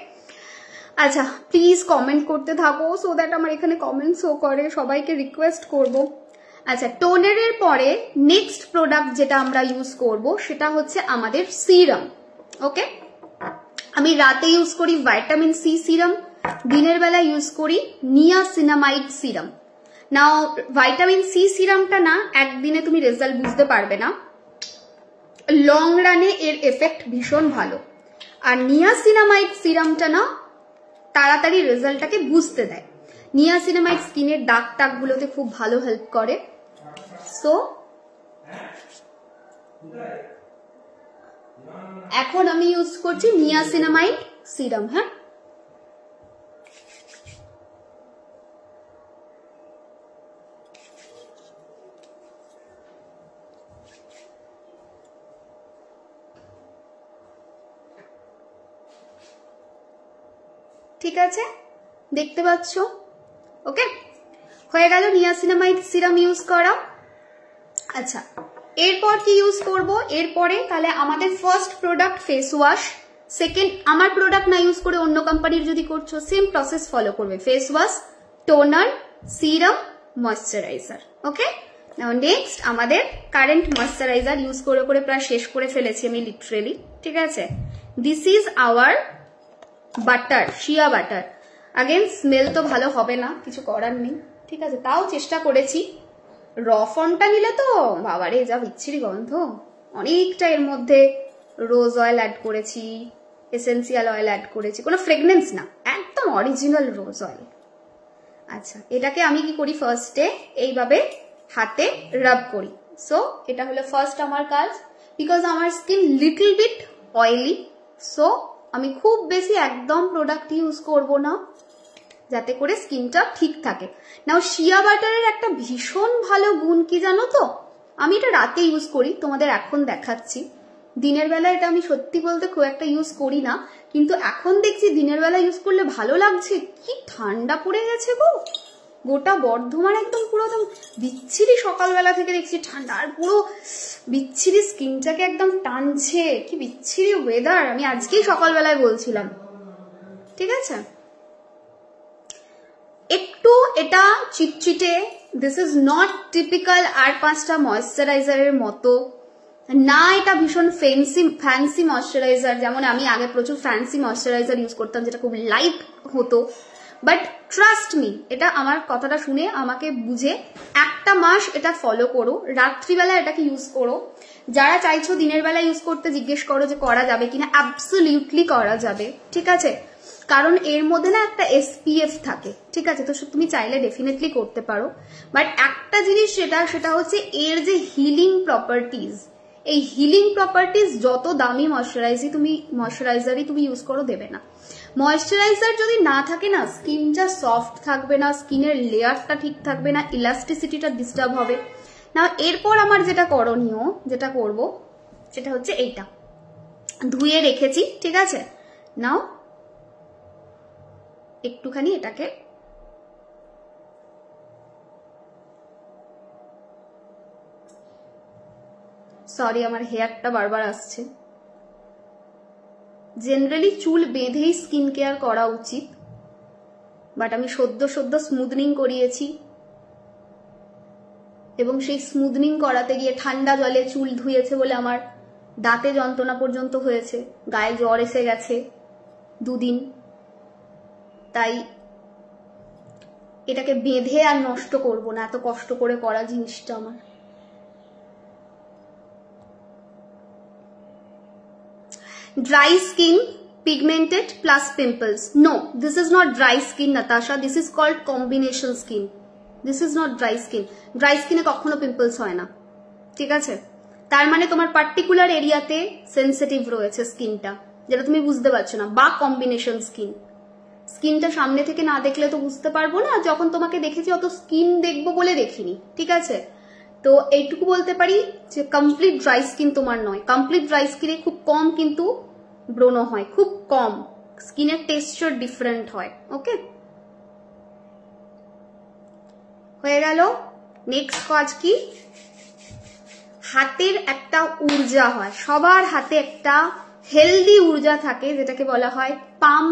আচ্ছা প্লিজ কমেন্ট করতে থাকো, সো দ্যাট আমার এখানে কমেন্ট শো করে, সবাইকে রিকোয়েস্ট করব। আচ্ছা, টোনারের পরে নেক্সট প্রোডাক্ট যেটা আমরা ইউজ করব সেটা হচ্ছে আমাদের সিরাম, ওকে? আমি রাতে ইউজ করি ভাইটামিন সি সিরাম, দিনের বেলা ইউজ করি নিয়াসিনামাইড সিরাম। নাও ভাইটামিন সি সিরামটা না একদিনে তুমি রেজাল্ট বুঝতে পারবে না, লং রানে এর এফেক্ট ভীষণ ভালো। আর নিয়াসিনামাইড সিরামটা না তাড়াতাড়ি রেজাল্টটাকে বুঝতে দেয়। নিয়াসিনামাইড স্কিনের দাগ টাগগুলোতে খুব ভালো হেল্প করে। সো এখন আমি ইউজ করছি নিয়াসিনামাইড সিরাম, হ্যাঁ? ঠিক আছে, দেখতে পাচ্ছ? ওকে, হয়ে গেল নিয়াসিনামাইড সিরাম ইউজ করা। আচ্ছা, এরপর কি ইউজ করব? এরপরে তাহলে আমাদের first product face wash, second আমার প্রোডাক্ট না ইউজ করে অন্য কোম্পানির যদি করছো সেম প্রসেস ফলো করবে, face wash, toner, serum, moisturiser, okay? Now next আমাদের কারেন্ট ময়শ্চারাইজার ইউজ করে করে প্রায় শেষ করে ফেলেছি আমি লিটারেলি, ঠিক আছে? This is our butter, shea butter. Again smell তো ভালো হবে না, কিছু করার নেই, ঠিক আছে? তাও চেষ্টা করেছি। র ফর্মটা নিলে তো বাবারে যা বিচ্ছিরি গন্ধ। অনেকটা এর মধ্যে রোজ অয়েল অ্যাড করেছি, এসেন্সিয়াল অয়েল অ্যাড করেছি, কোনো ফ্রেগনেন্স না, একদম অরিজিনাল রোজ অয়েল। আচ্ছা, এটাকে আমি কি করি? ফার্স্টে এইভাবে হাতে রাব করি। সো এটা হলো ফার্স্ট আমার কাজ, বিকজ আমার skin little bit oily, so আমি খুব বেশি একদম প্রোডাক্ট ইউজ করব না, যাতে করে স্কিনটা ঠিক থাকে। নাও শিয়া বাটারের একটা ভীষণ ভালো গুণ কি জানো তো? আমি এটা রাতে ইউজ করি, তোমাদের এখন দেখাচ্ছি। দিনের বেলা এটা আমি সত্যি বলতে খুব একটা ইউজ করি না, কিন্তু এখন দেখছি দিনের বেলা ইউজ করলে ভালো লাগছে। কি ঠান্ডা পড়ে গেছে গো, গোটা বর্ধমান একদম পুরো একদম বিচ্ছিরি, সকালবেলা থেকে দেখছি ঠান্ডা, আর পুরো বিচ্ছিরি স্কিনটাকে একদম টানছে। কি বিচ্ছিরি ওয়েদার, আমি আজকেই সকালবেলায় বলছিলাম, ঠিক আছে? একটু এটা চিটচিটে, দিস ইজ নট টিপিক্যাল আর 5টা ময়শ্চারাইজারের মতো না, এটা ভীষণ ফ্যান্সি ময়শ্চারাইজার। যেমন আমি আগে প্রচুর ফ্যান্সি ময়শ্চারাইজার ইউজ করতাম, যেটা খুব লাইট হতো, বাট ট্রাস্ট মি, এটা আমার কথাটা শুনে আমাকে বুঝে একটা মাস এটা ফলো করো, রাত্রিবেলা এটাকে ইউজ করো। যারা চাইছো দিনের বেলা ইউজ করতে, জিজ্ঞেস করো যে করা যাবে কিনা, অ্যাবসলিউটলি করা যাবে, ঠিক আছে? কারণ এর মধ্যে না একটা SPF থাকে, ঠিক আছে? তো তুমি চাইলে ডেফিনেটলি করতে পারো, বাট একটা জিনিস সেটা হচ্ছে এর যে হিলিং প্রপার্টিজ, এই হিলিং প্রপার্টিজ যত দামি ময়শ্চারাইজারই তুমি ইউজ করো দেবে না। ময়শ্চারাইজার যদি না থাকে না, স্কিনটা সফট থাকবে না, স্কিনের লেয়ারটা ঠিক থাকবে না, ইলাস্টিসিটিটা ডিস্টার্ব হবে না। এরপর আমার যেটা করণীয়, যেটা করব সেটা হচ্ছে এইটা, ধুয়ে রেখেছি, ঠিক আছে? নাও একটুখানি এটাকে সরি আমার হেয়ারটা বারবার আসছে। জেনারেলি চুল বেঁধেই স্কিন কেয়ার করা উচিত, বাট আমি সদ্য স্মুথনিং করিয়েছি এবং সেই স্মুথনিং করাতে গিয়ে ঠান্ডা জলে চুল ধুয়েছে বলে আমার দাঁতে যন্ত্রণা পর্যন্ত হয়েছে, গায়ে জ্বর এসে গেছে 2 দিন। তাই এটাকে বেঁধে আর নষ্ট করব না, এত কষ্ট করে করা জিনিসটা আমার। Dry skin, pigmented plus pimples. No, this is not dry skin, Natasha. This is called combination skin. This is not dry skin. Dry skin এ কখনো pimples হয় না, ঠিক আছে? তার মানে তোমার পার্টিকুলার এরিয়াতে সেনসিটিভ রয়েছে স্কিনটা, যেটা তুমি বুঝতে পারছো না, বা কম্বিনেশন স্কিন। স্কিনটা সামনে থেকে না দেখলে তো বুঝতে পারবো না, যখন তোমাকে দেখেছি অত স্কিন দেখবো বলে দেখিনি, ঠিক আছে? তো এইটুকু বলতে পারি যে কমপ্লিট ড্রাই স্কিন তোমার নয়। কমপ্লিট ড্রাই স্কিনে খুব কম কিন্তু ব্রণ হয়, খুব কম, স্কিনের টেক্সচার ডিফারেন্ট হয়। ওকে, হয়ে গেল। নেক্সট কাজ কি? হাতের একটা ঊর্জা হয়, সবার হাতে একটা হেলদি ঊর্জা থাকে, যেটাকে বলা হয় পাম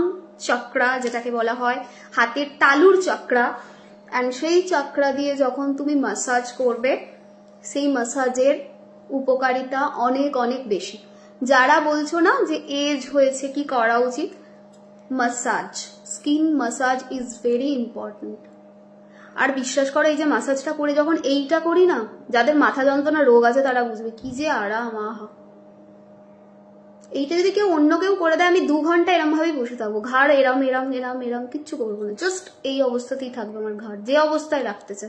চক্রা, যেটাকে বলা হয় হাতের তালুর চক্রা। অ্যান্ড সেই চক্রা দিয়ে যখন তুমি মাসাজ করবে, সেই মাসাজের উপকারিতা অনেক অনেক বেশি। যারা বলছো না যে এজ হয়েছে কি করা উচিত, massage, skin massage is very important. আর বিশ্বাস করো, এই যে মাসাজটা করে যখন এইটা করি না, যাদের মাথা যন্ত্রণা রোগ আছে তারা বুঝবে কি যে আরাম। আহা, এইটা যদি কেউ অন্য কেউ করে দেয়, আমি 2 ঘন্টা এরম ভাবেই বসে থাকবো, ঘাড় এরম এরম এরম এরম কিচ্ছু করবো না, জাস্ট এই অবস্থাতেই থাকবে আমার ঘাড়, যে অবস্থায় রাখতেছে।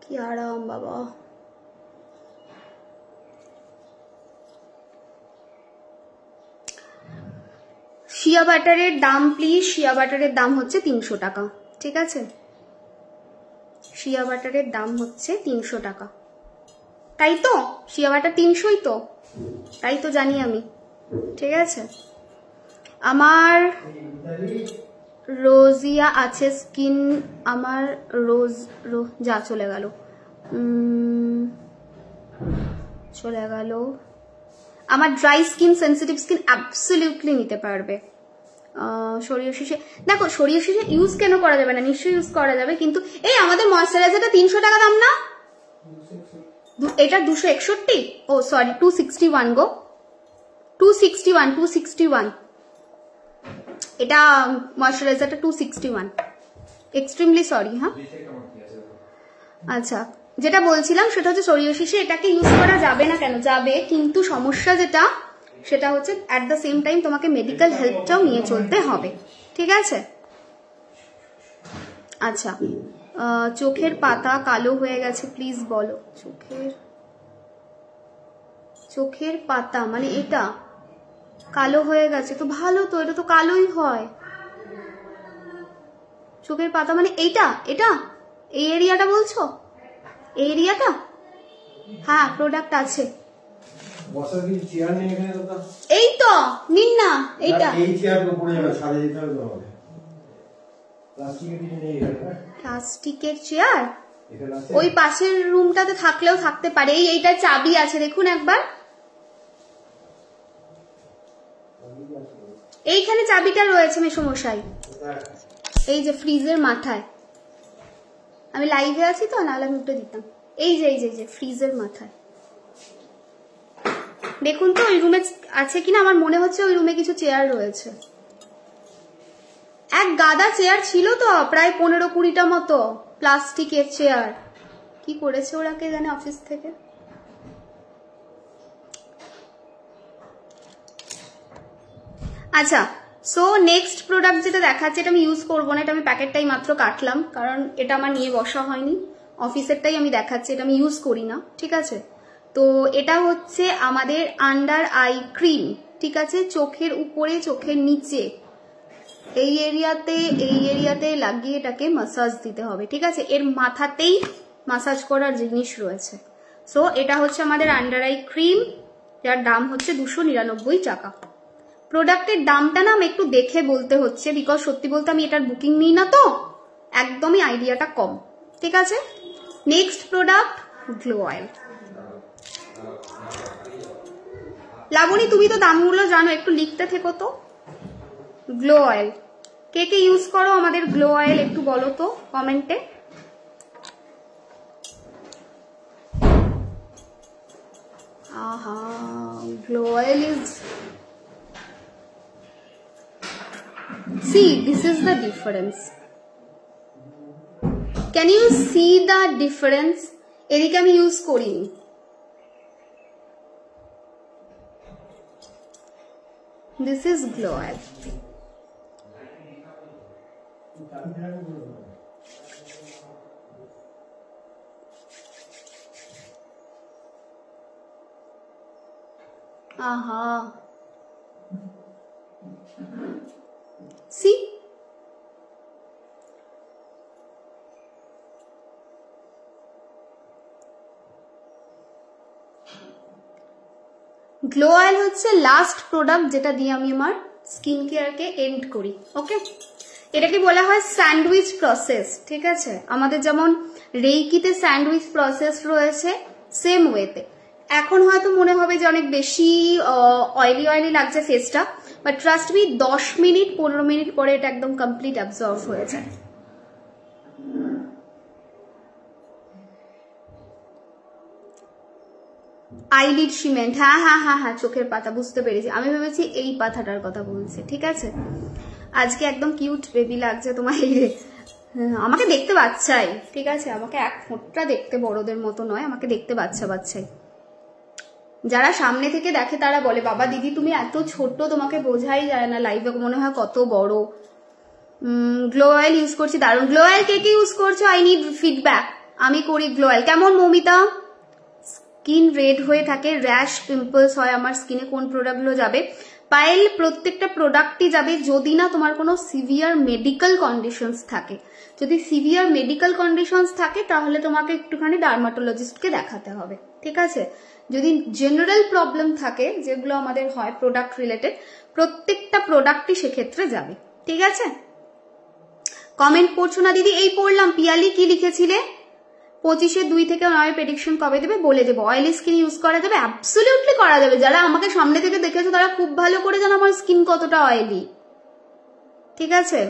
কি আরাম বাবা। শিয়া বাটারের দাম প্লিজ, শিয়া বাটারের দাম হচ্ছে 300 টাকা, ঠিক আছে? শিয়া বাটারের দাম হচ্ছে 300 টাকা, তাই তো? শিয়া বাটার 300ই তো, তাই তো জানি আমি, ঠিক আছে? আমার রোজিয়া আছে স্কিন, আমার যা চলে গেল, আমার dry skin, sensitive skin absolutely নিতে পারবে। সরিয়ে শিশে, দেখো সরিয়ে শিশে ইউজ কেন করা যাবে না, নিশ্চয়ই ইউজ করা যাবে, কিন্তু এই আমাদের ময়শ্চারাইজারটা 300 টাকা দাম না, এটা 261, ও সরি 261 গো, 261 এটা ময়শ্চারাইজারটা 261, এক্সট্রিমলি সরি। হ্যাঁ আচ্ছা, যেটা বলছিলাম সেটা হচ্ছে সোরিয়াসিসে এটাকে ইউজ করা যাবে না কেন, যাবে, কিন্তু সমস্যা যেটা সেটা হচ্ছে অ্যাট দ্য সেম টাইম তোমাকে মেডিকেল হেল্পটাও নিয়ে চলতে হবে, ঠিক আছে? আচ্ছা, চোখের পাতা কালো হয়ে গেছে, প্লিজ বলো। চোখের পাতা মানে এটা কালো হয়ে গেছে, তো ভালো তো, এটা তো কালোই হয়। চোখের পাতা মানে এইটা, এটা এই এরিয়াটা বলছো, এই এরিয়াটা? হ্যাঁ, প্রোডাক্ট আছে, এই তো নিন না, এইটা প্লাস্টিকের চেয়ার, ওই পাশের রুমটাতে থাকলেও থাকতে পারে। এইটা চাবি আছে, দেখুন একবার, এইখানে চাবিটা রয়েছে মেশোমশাই, এই যে ফ্রিজের মাথায়। আমি লাইভে আছি তো, নাহলে আমি উঠে দিতাম। এই যে ফ্রিজের মাথায় দেখুন তো, ওই রুমে আছে কিনা, আমার মনে হচ্ছে ওই রুমে কিছু চেয়ার রয়েছে। এক গাদা চেয়ার ছিল তো, প্রায় 15-20টা মতো প্লাস্টিকের চেয়ার। কি করেছে ওরা কে জানে অফিস থেকে। আচ্ছা, সো নেক্সট প্রোডাক্ট যেটা দেখাচ্ছে, এটা আমি ইউজ করবো না, এটা আমি প্যাকেটটাই মাত্র কাটলাম, কারণ এটা আমার নিয়ে বসা হয়নি, অফিসেরটাই আমি দেখাচ্ছি, এটা আমি ইউজ করি না, ঠিক আছে? তো এটা হচ্ছে আমাদের আন্ডার আই ক্রিম, ঠিক আছে? চোখের উপরে, চোখের নিচে, এই এরিয়াতে লাগিয়ে এটাকে মাসাজ দিতে হবে, ঠিক আছে? এর মাথাতেই মাসাজ করার জিনিস রয়েছে। সো এটা হচ্ছে আমাদের আন্ডার আই ক্রিম, যার দাম হচ্ছে 299 টাকা। প্রোডাক্টের দামটা না আমি একটু দেখে বলতে হচ্ছে, বিকজ সত্যি বলতে আমি এটার বুকিং নিই না, তো একদমই আইডিয়াটা কম, ঠিক আছে? Next product glow oil. Labani তুমি তো দামগুলো জানো, একটু লিখতে থেকো তো। গ্লো অয়েল কে কে ইউজ করো আমাদের গ্লো অয়েল একটু বলো তো কমেন্টে। Glow oil is, see this is the difference, can you see the difference? এদিকে আমি ইউজ করিনি, this is glow oil. See, glow oil হচ্ছে লাস্ট প্রোডাক্ট যেটা দিয়ে আমি আমার স্কিন কেয়ারকে এন্ড করি। ওকে, এটাকে বলা হয় স্যান্ডউইচ প্রসেস। ঠিক আছে, আমাদের যেমন রেইকিতে স্যান্ডউইচ প্রসেস রয়েছে, সেম ওয়েতে। এখন হয়তো মনে হবে যে অনেক বেশি অয়েলি অয়েলি লাগছে ফেসটা, but trust me 10 minute 15 minute পরে এটা একদম কমপ্লিট অ্যাবজর্ব হয়ে যায়। আইলিড সিমেন্ট, হ্যাঁ হ্যাঁ হ্যাঁ হ্যাঁ, চোখের পাতা, বুঝতে পেরেছি। আমি ভেবেছি এই পাতাটার কথা বলছে। ঠিক আছে, আজকে একদম কিউট বেবি লাগছে তোমার। আমাকে দেখতে বাচ্চাই, ঠিক আছে, আমাকে এক ফোঁটা দেখতে বড়দের মতো নয়, আমাকে দেখতে বাচ্চা বাচ্চাই। যারা সামনে থেকে দেখে তারা বলে বাবা দিদি তুমি এত ছোট, তোমাকে বোঝাই যায় না, লাইভে মনে হয় কত বড়। গ্লো অয়েল ইউজ করছি, দারুণ। গ্লো অয়েল কে কে ইউজ করছো? I need feedback. আমি করি গ্লো অয়েল। কেমন মমিতা? স্কিন রেড হয়ে থাকে, র্যাশ পিম্পলস হয় আমার স্কিনে, কোন প্রোডাক্টগুলো যাবে? পায়েল, প্রত্যেকটা প্রোডাক্টই যাবে যদি না তোমার কোনো সিভিয়ার মেডিকেল কন্ডিশনস থাকে। যদি সিভিয়ার মেডিকেল কন্ডিশনস থাকে তাহলে তোমাকে একটুখানি ডার্মাটোলজিস্টকে দেখাতে হবে। ঠিক আছে, যদি জেনারেল প্রবলেম থাকে যেগুলো আমাদের হয় প্রোডাক্ট রিলেটেড, প্রত্যেকটা প্রোডাক্টই সেক্ষেত্রে যাবে। ঠিক আছে, কমেন্ট করছো না দিদি? এই পড়লাম। পিয়ালি কি লিখেছিলে? 25-2 থেকে 9 প্রেডিকশন কবে দেবে? বলে দেবো। অয়েলি স্কিন ইউজ করা যাবে? অ্যাবসলিউটলি করা যাবে। যারা আমাকে সামনে থেকে দেখেছো তারা খুব ভালো করে জানো আমার স্কিন কতটা অয়েলি। ঠিক আছে,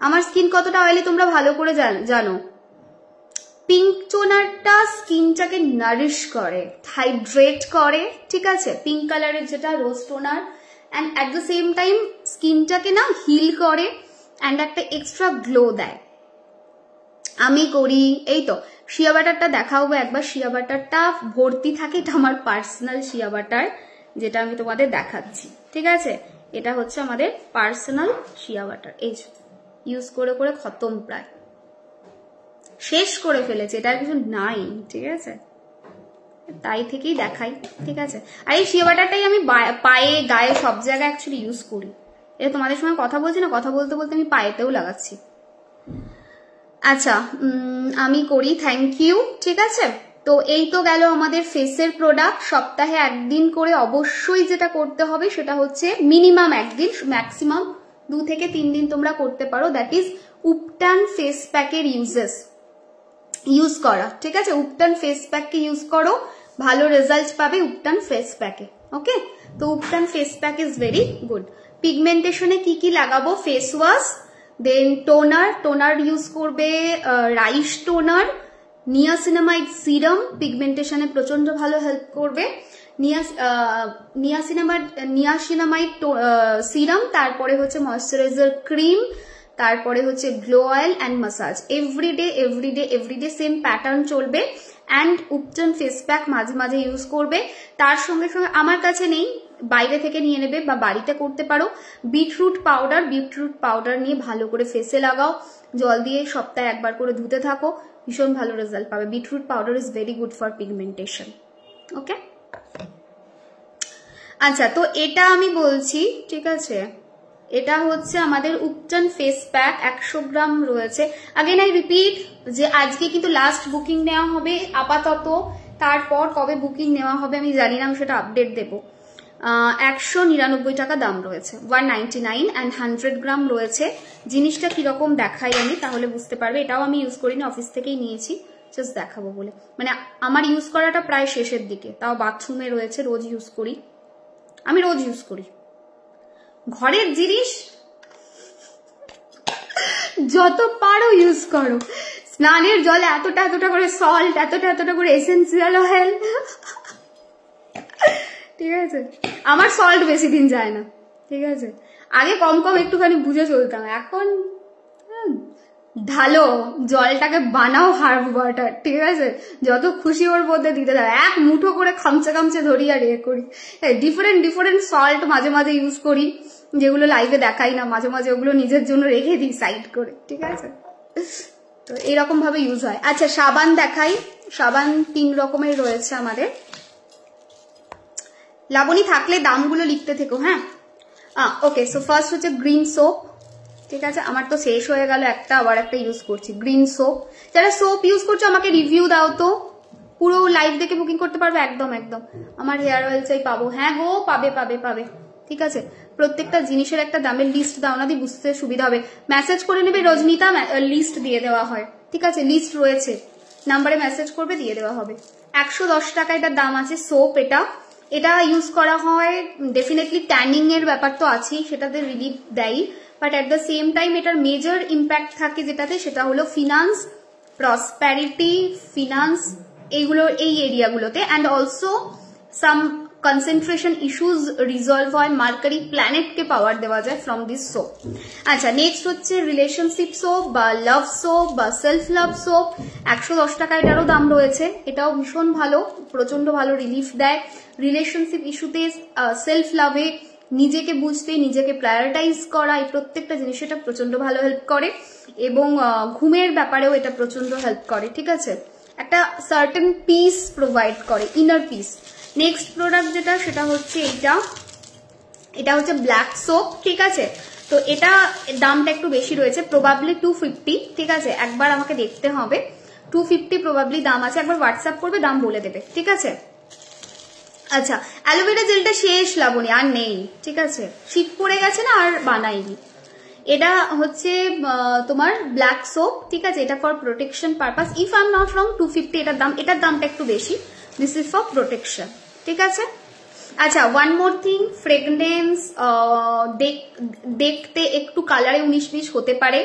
আমার স্কিন কতটা অয়েলি তোমরা ভালো করে জানো। পিঙ্ক টোনারটা স্কিনটাকে নারিশ করে, হাইড্রেট করে। ঠিক আছে, পিঙ্ক কালারের যেটা rose toner, and at the same time স্কিনটাকে না হিল করে অ্যান্ড একটা এক্সট্রা গ্লো দেয়। আমি করি। এই তো শিয়া বাটারটা দেখাবো একবার। শিয়া বাটারটা ভর্তি থাকে, এটা আমার পার্সোনাল শিয়া বাটার, যেটা আমি তোমাদের দেখাচ্ছি। ঠিক আছে, এটা হচ্ছে আমাদের পার্সোনাল শিয়া বাটার। এই ইউজ করে করে খতম, প্রায় শেষ করে ফেলেছে, এটা কিছু নাই। ঠিক আছে, তাই থেকেই দেখাই। ঠিক আছে, আর এই শিয়া বাটারটাই আমি পায়ে, গায়ে, সব জায়গায় অ্যাকচুয়ালি ইউজ করি। এটা তোমাদের সঙ্গে কথা বলছি না, কথা বলতে বলতে আমি পায়েতেও লাগাচ্ছি। আচ্ছা, আমি করি, থ্যাংক ইউ। ঠিক আছে, তো এই তো গেল আমাদের ফেসের প্রোডাক্ট। সপ্তাহে একদিন করে অবশ্যই যেটা করতে হবে সেটা হচ্ছে মিনিমাম একদিন, ম্যাক্সিমাম 2 থেকে 3 দিন তোমরা করতে পারো। দ্যাট ইজ উপটান ফেস প্যাকের ইউজ করা। ঠিক আছে, উপটান ফেস প্যাককে ইউজ করো, ভালো রেজাল্ট পাবে উপটান ফেস প্যাকে। ওকে, তো ubtan face pack is very good. পিগমেন্টেশনে কি কি লাগাবো? Face wash, then toner use করবে, রাইস টোনার, নিয়াসিনামাইড সিরাম পিগমেন্টেশনে প্রচন্ড ভালো হেল্প করবে। নিয়াসিনামাইড সিরাম, তারপরে হচ্ছে ময়শ্চারাইজার ক্রিম, তারপরে হচ্ছে glow oil and massage. Everyday same pattern চলবে। অ্যান্ড উপটান ফেস প্যাক মাঝে মাঝে ইউজ করবে। তার সঙ্গে সঙ্গে আমার কাছে নেই, বাইরে থেকে নিয়ে নেবে বা বাড়িতে করতে পারো। বিটরুট পাউডার নিয়ে ভালো করে ফেসে লাগাও, জল দিয়ে সপ্তাহে একবার করে ধুতে থাকো, ভীষণ ভালো রেজাল্ট পাবে। Beetroot powder is very good for pigmentation. Okay, আচ্ছা, তো এটা আমি বলছি। ঠিক আছে, এটা হচ্ছে আমাদের উপটান ফেস প্যাক, 100 গ্রাম রয়েছে। আগেন আই রিপিট যে আজকে কিন্তু লাস্ট বুকিং নেওয়া হবে আপাতত, তারপর কবে বুকিং নেওয়া হবে আমি জানি না, আমি সেটা আপডেট দেবো। 199 টাকা দাম রয়েছে, 199, অ্যান্ড 100 গ্রাম রয়েছে। জিনিসটা কিরকম দেখাই আমি, তাহলে বুঝতে পারবে। এটাও আমি ইউজ করিনি, অফিস থেকেই নিয়েছি, জাস্ট দেখাবো বলে, মানে আমার ইউজ করাটা প্রায় শেষের দিকে, তাও বাথরুমে রয়েছে, রোজ ইউজ করি, আমি রোজ ইউজ করি। ঘরের জিনিস যত পারো ইউজ করো, স্নানের জলে এতটা এতটা করে সল্ট, এতটা এতটা করে এসেন্সিয়াল অয়েল, ঠিক আছে? আমার সল্ট বেশি দিন যায় না, ঠিক আছে? আগে কম কম একটুখানি বুঝে চলতাম, এখন ঢালো, জলটাকে বানাও হার্ব ওয়াটার, ঠিক আছে? যত খুশি ওর মধ্যে দিতে দাও, এক মুঠো করে খামচে খামচে ধরি আর এ করি। ডিফারেন্ট ডিফারেন্ট সল্ট মাঝে মাঝে ইউজ করি, যেগুলো লাইভে দেখাই না, মাঝে মাঝে ওগুলো নিজের জন্য রেখে দিই সাইড করে, ঠিক আছে? তো এইরকম ভাবে ইউজ হয়। আচ্ছা সাবান দেখাই, সাবান 3 রকমের রয়েছে আমাদের। লাবণী থাকলে দামগুলো লিখতে থেকো, হ্যাঁ? ওকে, সো ফার্স্ট হচ্ছে গ্রিন সোপ, ঠিক আছে? আমার তো শেষ হয়ে গেল একটা, আবার একটা ইউজ করছি গ্রিন সোপ। যারা সোপ ইউজ করছো আমাকে রিভিউ দাও তো, পুরো লাইভ দেখে বুকিং করতে পারবে একদম একদম। আমার হেয়ার অয়েল চাই, পাবো? হ্যাঁ গো, পাবে পাবে পাবে, ঠিক আছে? প্রত্যেকটা জিনিসের একটা দামের লিস্ট দাও না, দি বুঝতে সুবিধা হবে। মেসেজ করে নেবে রজনীতা, লিস্ট দিয়ে দেওয়া হয়, ঠিক আছে? লিস্ট রয়েছে, নাম্বারে মেসেজ করবে, দিয়ে দেওয়া হবে। 110 টাকা এটার দাম আছে। সোপ এটা ইউজ করা হয় ডেফিনেটলি, ট্যানিং এর ব্যাপার তো আছেই, সেটাতে রিলিফ দেয়, but at the same time এটার মেজর ইম্প্যাক্ট থাকে যেটাতে, সেটা হলো ফিনান্স, প্রসপ্যারিটি, ফিনান্স, এইগুলো এই এরিয়াগুলোতে, and also some concentration issues resolve হয়। মার্কারি প্ল্যানেটকে পাওয়ার দেওয়া যায় ফ্রম দিস সোপ। আচ্ছা নেক্সট হচ্ছে রিলেশনশিপ সোপ বা লাভ সোপ বা সেলফ লাভ সোপ। 110 টাকা এটারও দাম রয়েছে। এটাও ভীষণ ভালো, প্রচন্ড ভালো রিলিফ দেয় রিলেশনশিপ ইস্যুতে, সেলফ লাভে, নিজেকে বুঝতে, নিজেকে প্রায়োরিটাইজ করা, এই প্রত্যেকটা জিনিস এটা প্রচন্ড ভালো হেল্প করে, এবং ঘুমের ব্যাপারেও এটা প্রচন্ড হেল্প করে, ঠিক আছে? একটা সার্টেন পিস প্রোভাইড করে, ইনার পিস। নেক্সট প্রোডাক্ট যেটা, সেটা হচ্ছে এটা হচ্ছে ব্ল্যাক সোপ, ঠিক আছে? তো এটা দামটা একটু বেশি রয়েছে, প্রবাবলি 250, ঠিক আছে? একবার আমাকে দেখতে হবে, 250 প্রবাবলি দাম আছে, একবার হোয়াটসঅ্যাপ করবে, দাম বলে দেবে, ঠিক আছে? আচ্ছা অ্যালোভেরা জেলটা শেষ লাবণী, আর নেই, ঠিক আছে? শীত পড়ে গেছে না, আর বানাইনি। এটা হচ্ছে তোমার ব্ল্যাক সোপ, ঠিক আছে? এটা for protection purpose, if I am not wrong 250 এটার দাম, এটার দামটা একটু বেশি, দিস ইজ ফর প্রোটেকশন, ঠিক আছে? আচ্ছা ওয়ান মোর থিং, ফ্রেগনেন্স দেখতে একটু কালারে 19-20 হতে পারে,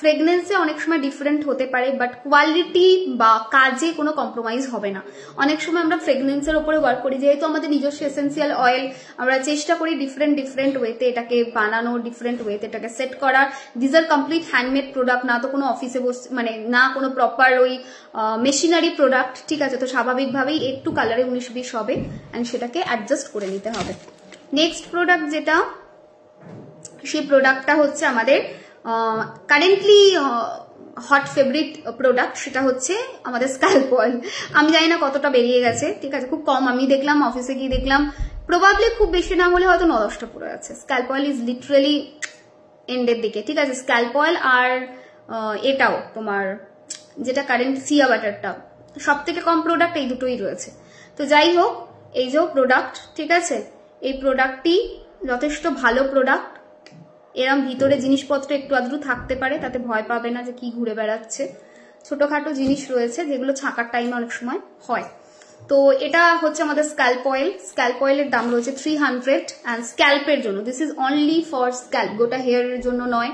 ফ্রেগনেন্সে অনেক সময় ডিফারেন্ট হতে পারে, বাট কোয়ালিটি বা কাজে কোনো কম্প্রোমাইজ হবে না। অনেক সময় আমরা ফ্রেগনেন্সের ওপরে ওয়ার্ক করি, যেহেতু আমাদের নিজস্ব এসেন্সিয়াল অয়েল, আমরা চেষ্টা করি ডিফারেন্ট ওয়েতে এটাকে বানানো, ডিফারেন্ট ওয়েতে এটাকে সেট করার। This are complete handmade product, না তো কোনো অফিসে বসে, মানে না কোনো প্রপার ওই মেশিনারি প্রোডাক্ট, ঠিক আছে? তো স্বাভাবিকভাবেই একটু কালারে 19-20 হবে, অ্যান্ড সেটাকে অ্যাডজাস্ট করে নিতে হবে। নেক্সট প্রোডাক্ট যেটা, সেই প্রোডাক্টটা হচ্ছে আমাদের কারেন্টলি হট ফেভারিট প্রোডাক্ট, সেটা হচ্ছে আমাদের স্ক্যাল্প অয়েল। আমি জানি না কতটা বেরিয়ে গেছে, ঠিক আছে? খুব কম, আমি দেখলাম অফিসে গিয়ে দেখলাম, প্রবাবলি খুব বেশি না হলে হয়তো 9-10টা পড়ে আছে। স্ক্যাল্প অয়েল ইজ লিটারেলি এন্ডের দিকে, ঠিক আছে? স্ক্যাল্প অয়েল আর এটাও তোমার যেটা কারেন্ট সিয়া বাটারটা, সব থেকে কম প্রোডাক্ট এই দুটোই রয়েছে। তো যাই হোক, এই যে প্রোডাক্ট, ঠিক আছে? এই প্রোডাক্টটি যথেষ্ট ভালো প্রোডাক্ট। এরম ভিতরে জিনিসপত্র একটু আধটু থাকতে পারে, তাতে ভয় পাবে না যে কি ঘুরে বেড়াচ্ছে। ছোটখাটো জিনিস রয়েছে যেগুলো ছাকার টাইমে অনেক সময় হয়। তো এটা হচ্ছে আমাদের স্ক্যাল্প অয়েল। স্ক্যাল্প অয়েলের দাম রয়েছে 300, অ্যান্ড স্ক্যাল্পের জন্য, this is only for scalp, গোটা হেয়ারের জন্য নয়,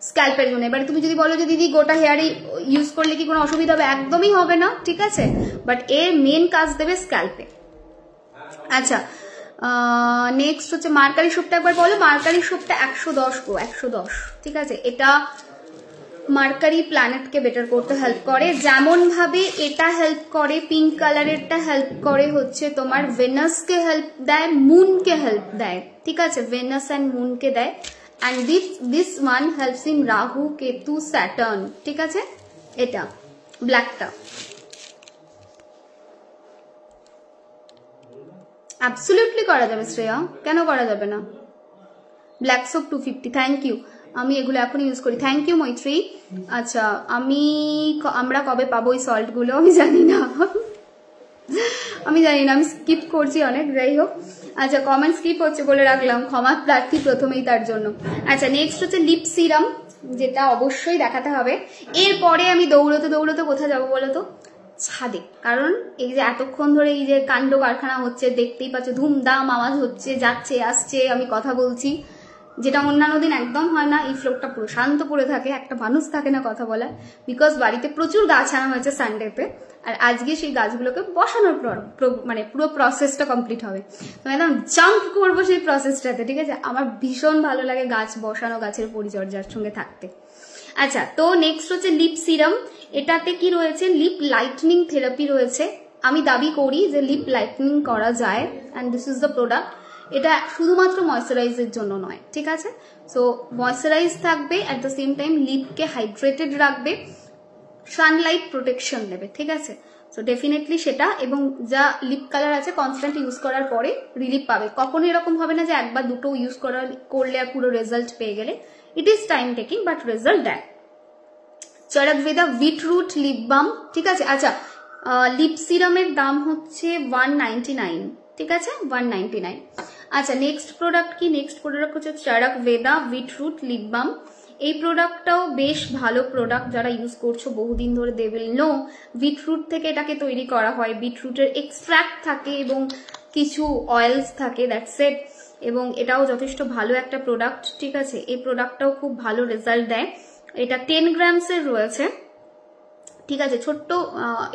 স্ক্যাল্পের জন্য। এবারে তুমি যদি বলো যে দিদি গোটা হেয়ারে ইউজ করলে কি কোনো অসুবিধা হবে, একদমই হবে না, ঠিক আছে? বাট এর মেন কাজ দেবে স্ক্যাল্পে। আচ্ছা নেক্সট হচ্ছে মার্কারি সোপটা, একবার বলো। মার্কারি সোপটা 110 গো, 110, ঠিক আছে? এটা মার্কারি প্ল্যানেটকে বেটার করতে হেল্প করে, যেমন ভাবে এটা হেল্প করে, পিঙ্ক কালারেরটা হেল্প করে হচ্ছে তোমার ভেনাসকে হেল্প দেয়, মুনকে হেল্প দেয়, ঠিক আছে? ভেনাস অ্যান্ড মুনকে দেয়, and this one helps in Rahu, Ketu, Saturn, ঠিক আছে? এটা ব্ল্যাকটা অ্যাবসলিউটলি করা যাবে শ্রেয়া, কেন করা যাবে না? Black soap 250, thank you. আমি এগুলো এখন ইউজ করি, থ্যাংক ইউ মৈত্রী। আচ্ছা আমরা কবে পাবো এই সল্ট গুলো আমি জানি না, আমি স্কিপ করছি অনেক, যাই হোক। আচ্ছা কমেন্ট স্কিপ হচ্ছে বলে রাখলাম, ক্ষমা প্রার্থী প্রথমেই তার জন্য। আচ্ছা নেক্সট হচ্ছে লিপ সিরাম, যেটা অবশ্যই দেখাতে হবে। এরপরে আমি দৌড়তে কোথায় যাবো বলো তো? ছাদে, কারণ এই যে এতক্ষণ ধরে এই যে কাণ্ড কারখানা হচ্ছে দেখতেই পাচ্ছ, ধুমধাম আওয়াজ হচ্ছে, যাচ্ছে আসছে, আমি কথা বলছি, যেটা অন্যান্য দিন একদম হয় না। এই ফ্লোরটা পুরো শান্ত পড়ে থাকে, একটা মানুষ থাকে না কথা বলার, বিকজ বাড়িতে প্রচুর গাছ আনা হয়েছে সানডেতে, আর আজকে সেই গাছগুলোকে বসানোর মানে পুরো প্রসেসটা কমপ্লিট হবে। তো একদম জাম্প করবো সেই প্রসেসটাতে, ঠিক আছে। আমার ভীষণ ভালো লাগে গাছ বসানো, গাছের পরিচর্যার সঙ্গে থাকতে। আচ্ছা, তো নেক্সট হচ্ছে লিপ সিরাম। এটাতে কি রয়েছে, লিপ লাইটনিং থেরাপি রয়েছে। আমি দাবি করি যে লিপ লাইটনিং করা যায়, and this is the product. এটা শুধুমাত্র ময়শ্চারাইজের জন্য নয়, ঠিক আছে। সো ময়শ্চারাইজ থাকবে, অ্যাট দ্য সেম টাইম লিপকে হাইড্রেটেড রাখবে, সানলাইট প্রোটেকশন দেবে, ঠিক আছে। সো ডেফিনেটলি সেটা, এবং যা লিপ কালার আছে কনস্ট্যান্ট ইউজ করার পরে রিলিফ পাবে। কখনো এরকম হবে না যে একবার দুটো ইউজ করলে আর পুরো রেজাল্ট পেয়ে গেলে। It is time taking, but result দেয়। চড়ক ভেদা বিটরুট লিপ বাম, ঠিক আছে। আচ্ছা, লিপ সিরামের দাম হচ্ছে 199, ঠিক আছে, 199। আচ্ছা, নেক্সট প্রোডাক্ট কি, নেক্সট প্রোডাক্ট হচ্ছে চড়ক ভেদা বিটরুট লিপ বাম। এই প্রোডাক্টটাও বেশ ভালো প্রোডাক্ট, যারা ইউজ করছো বহুদিন ধরে দে উইল নো। বিটরুট থেকে এটাকে তৈরি করা হয়, বিটরুটের এক্সট্রাক্ট থাকে এবং কিছু অয়েলস থাকে, দ্যাটস ইট। এবং এটাও যথেষ্ট ভালো একটা প্রোডাক্ট, ঠিক আছে। এই প্রোডাক্টটাও খুব ভালো রেজাল্ট দেয়। এটা 10 গ্রামসের রয়েছে, ঠিক আছে, ছোট্ট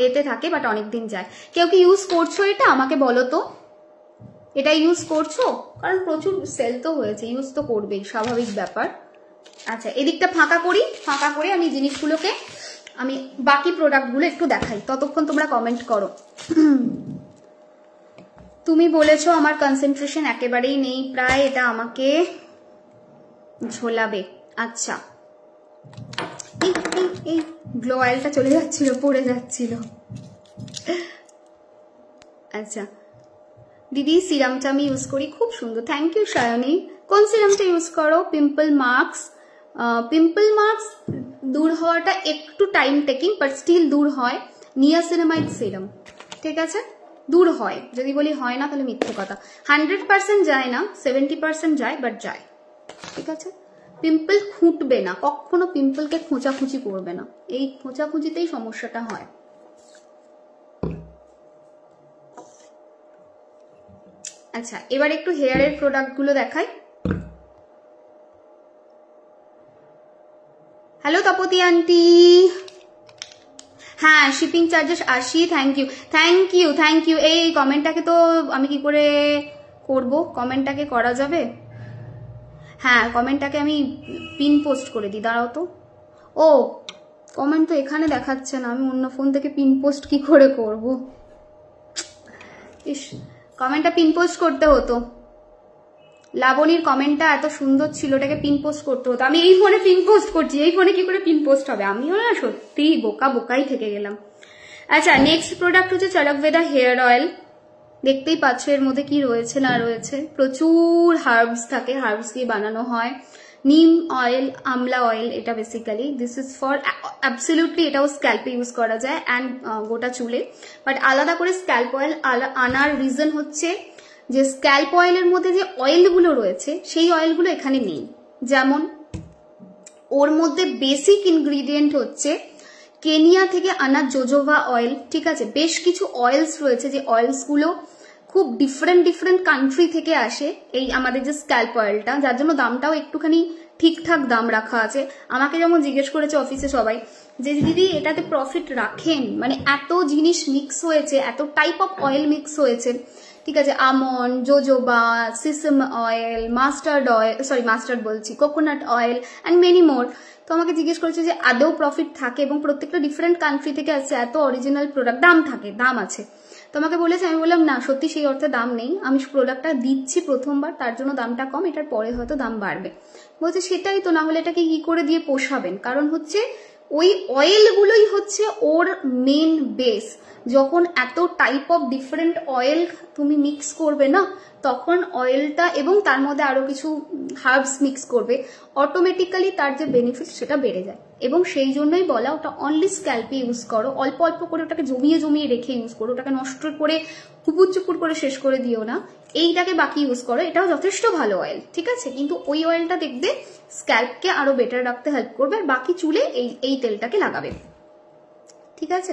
এতে থাকে, বাট অনেকদিন যায়। কেউ কি ইউজ করছো এটা, আমাকে বলো তো, এটা ইউজ করছো? কারণ প্রচুর সেল তো হয়েছে, ইউজ তো করবেই, স্বাভাবিক ব্যাপার। আচ্ছা, এদিকটা ফাঁকা করি, ফাঁকা করে আমি জিনিসগুলোকে, আমি বাকি প্রোডাক্টগুলো একটু দেখাই, ততক্ষণ তোমরা কমেন্ট করো। তুমি বলেছো আমার কনসেন্ট্রেশন একেবারেই নেই, প্রায় এটা আমাকে ঝোলাবে। আচ্ছা, এই গ্লো অয়েলটা চলে যাচ্ছিল, পড়ে যাচ্ছিল। আচ্ছা দিদি, সিরামটা আমি ইউজ করি, খুব সুন্দর, থ্যাংক ইউ সায়নী। কোন সিরামটা ইউজ করো? Pimple marks. পিম্পল মার্কস দূর হওয়াটা একটু টাইম টেকিং, বাট স্টিল দূর হয়। নিয়াসিনামাইড সিরাম, ঠিক আছে, দূর হয়। যদি বলি হয় না তাহলে মিথ্যে কথা। 100% যায় না, 70% যায়, বাট যায়, ঠিক আছে। পিম্পল খুঁটবে না কখনো, পিম্পলকে খোঁচাখুচি করবে না, এই খোঁচাখুচিতেই সমস্যাটা হয়। আচ্ছা, এবার একটু হেয়ারের প্রোডাক্ট গুলো দেখাই। হ্যালো তপতি আন্টি, হ্যাঁ shipping charges 80, thank you thank you thank you. এই কমেন্টটাকে তো আমি কি করে করব, কমেন্টটাকে করা যাবে? হ্যাঁ, কমেন্টটাকে আমি পিন পোস্ট করে দিই, দাঁড়াও তো। ও, কমেন্ট তো এখানে দেখাচ্ছে না, আমি অন্য ফোন থেকে পিন পোস্ট কি করে করব? ইস, কমেন্টটা পিন পোস্ট করতে হতো। লাবণীর কমেন্টটা এত সুন্দর ছিল, ওটাকে পিন পোস্ট করতে হতো। আমি এই ফোনে পিন পোস্ট করছি, এই ফোনে কি করে পিন পোস্ট হবে? আমিও না সত্যি বোকাই থেকে গেলাম। আচ্ছা, নেক্সট প্রোডাক্ট হচ্ছে চড়ক ভেদা হেয়ার অয়েল। দেখতেই পাচ্ছ এর মধ্যে কি রয়েছে না রয়েছে, প্রচুর হার্বস থাকে, হার্বস দিয়ে বানানো হয়। নিম অয়েল, আমলা অয়েল, এটা basically this is for absolutely, এটাও স্ক্যাল্পে ইউজ করা যায় অ্যান্ড গোটা চুলে। বাট আলাদা করে স্ক্যাল্প অয়েল আনার রিজন হচ্ছে যে স্ক্যাল্প অয়েলের মধ্যে যে অয়েলগুলো রয়েছে সেই অয়েলগুলো এখানে নেই। যেমন ওর মধ্যে বেসিক ইনগ্রিডিয়েন্ট হচ্ছে কেনিয়া থেকে আনা জোজোভা অয়েল, ঠিক আছে। বেশ কিছু অয়েলস রয়েছে যে অয়েলসগুলো খুব ডিফারেন্ট কান্ট্রি থেকে আসে, এই আমাদের যে স্ক্যাল্প অয়েলটা, যার জন্য দামটাও একটুখানি ঠিকঠাক দাম রাখা আছে। আমাকে যেমন জিজ্ঞেস করেছে অফিসে সবাই যে দিদি এটাতে প্রফিট রাখেন, মানে এত জিনিস মিক্স হয়েছে, এত টাইপ অফ অয়েল মিক্স হয়েছে, ঠিক আছে, almond, jojoba, sesame oil, mustard oil, sorry mustard বলছি, coconut oil and many more. তো আমাকে জিজ্ঞেস করেছে যে আদৌ প্রফিট থাকে, এবং প্রত্যেকটা ডিফারেন্ট কান্ট্রি থেকে আসছে, এত অরিজিনাল প্রোডাক্ট, দাম থাকে, দাম আছে। তো আমাকে বলেছে, আমি বললাম না সত্যি সেই অর্থে দাম নেই, আমি প্রোডাক্টটা দিচ্ছি প্রথমবার, তার জন্য দামটা কম, এটার পরে হয়তো দাম বাড়বে। বলছে সেটাই তো, না হলে এটাকে কি করে দিয়ে পোষাবেন? কারণ হচ্ছে ওই অয়েলগুলোই হচ্ছে ওর মেন বেস। যখন এত টাইপ অফ ডিফারেন্ট অয়েল তুমি মিক্স করবে না, তখন অয়েলটা এবং তার মধ্যে আরো কিছু হার্বস মিক্স করবে, অটোমেটিক্যালি তার যে বেনিফিট সেটা বেড়ে যায়। এবং সেই জন্যই বলা ওটা অনলি স্ক্যাল্পে ইউজ করো, অল্প অল্প করে ওটাকে জমিয়ে রেখে ইউজ করো, ওটাকে নষ্ট করে হুপুর চুপুর করে শেষ করে দিও না, এইটাকে বাকি ইউজ করো। এটাও যথেষ্ট ভালো অয়েল, ঠিক আছে, কিন্তু ওই অয়েলটা দেখবে স্ক্যাল্পকে আরো বেটার রাখতে হেল্প করবে, আর বাকি চুলে এই তেলটাকে লাগাবে। ঠিক আছে।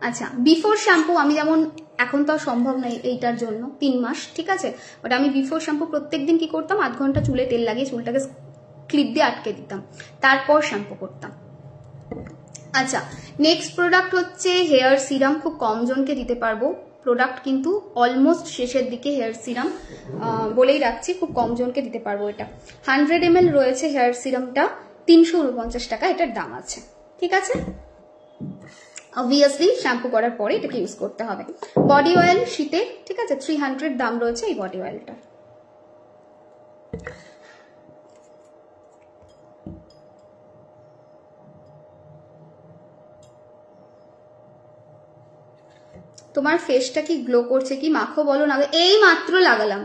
আচ্ছা, বিফোর শ্যাম্পু আমি যেমন, এখন তো সম্ভব নয় এইটার জন্য 3 মাস, ঠিক আছে, বাট আমি বিফোর শ্যাম্পু প্রত্যেকদিন কি করতাম, আধ ঘন্টা চুলে তেল লাগিয়ে চুলটাকে ক্লিপ দিয়ে আটকে দিতাম, তারপর শ্যাম্পু করতাম। আচ্ছা, নেক্সট প্রোডাক্ট হচ্ছে হেয়ার সিরাম। খুব কম জনকে দিতে পারবো প্রোডাক্ট, কিন্তু অলমোস্ট শেষের দিকে হেয়ার সিরাম, বলেই রাখছি খুব কম জনকে দিতে পারবো। এটা 100 ml রয়েছে হেয়ার সিরামটা, 349 টাকা এটার দাম আছে, ঠিক আছে। অবভিয়াসলি শ্যাম্পু করার পরে এটাকে ইউজ করতে হবে। বডি অয়েল শীতে, ঠিক আছে, 300 দাম রয়েছে এই বডি অয়েলটা। তোমার ফেসটা কি গ্লো করছে, কি মাখো বলো না, এই মাত্র লাগালাম।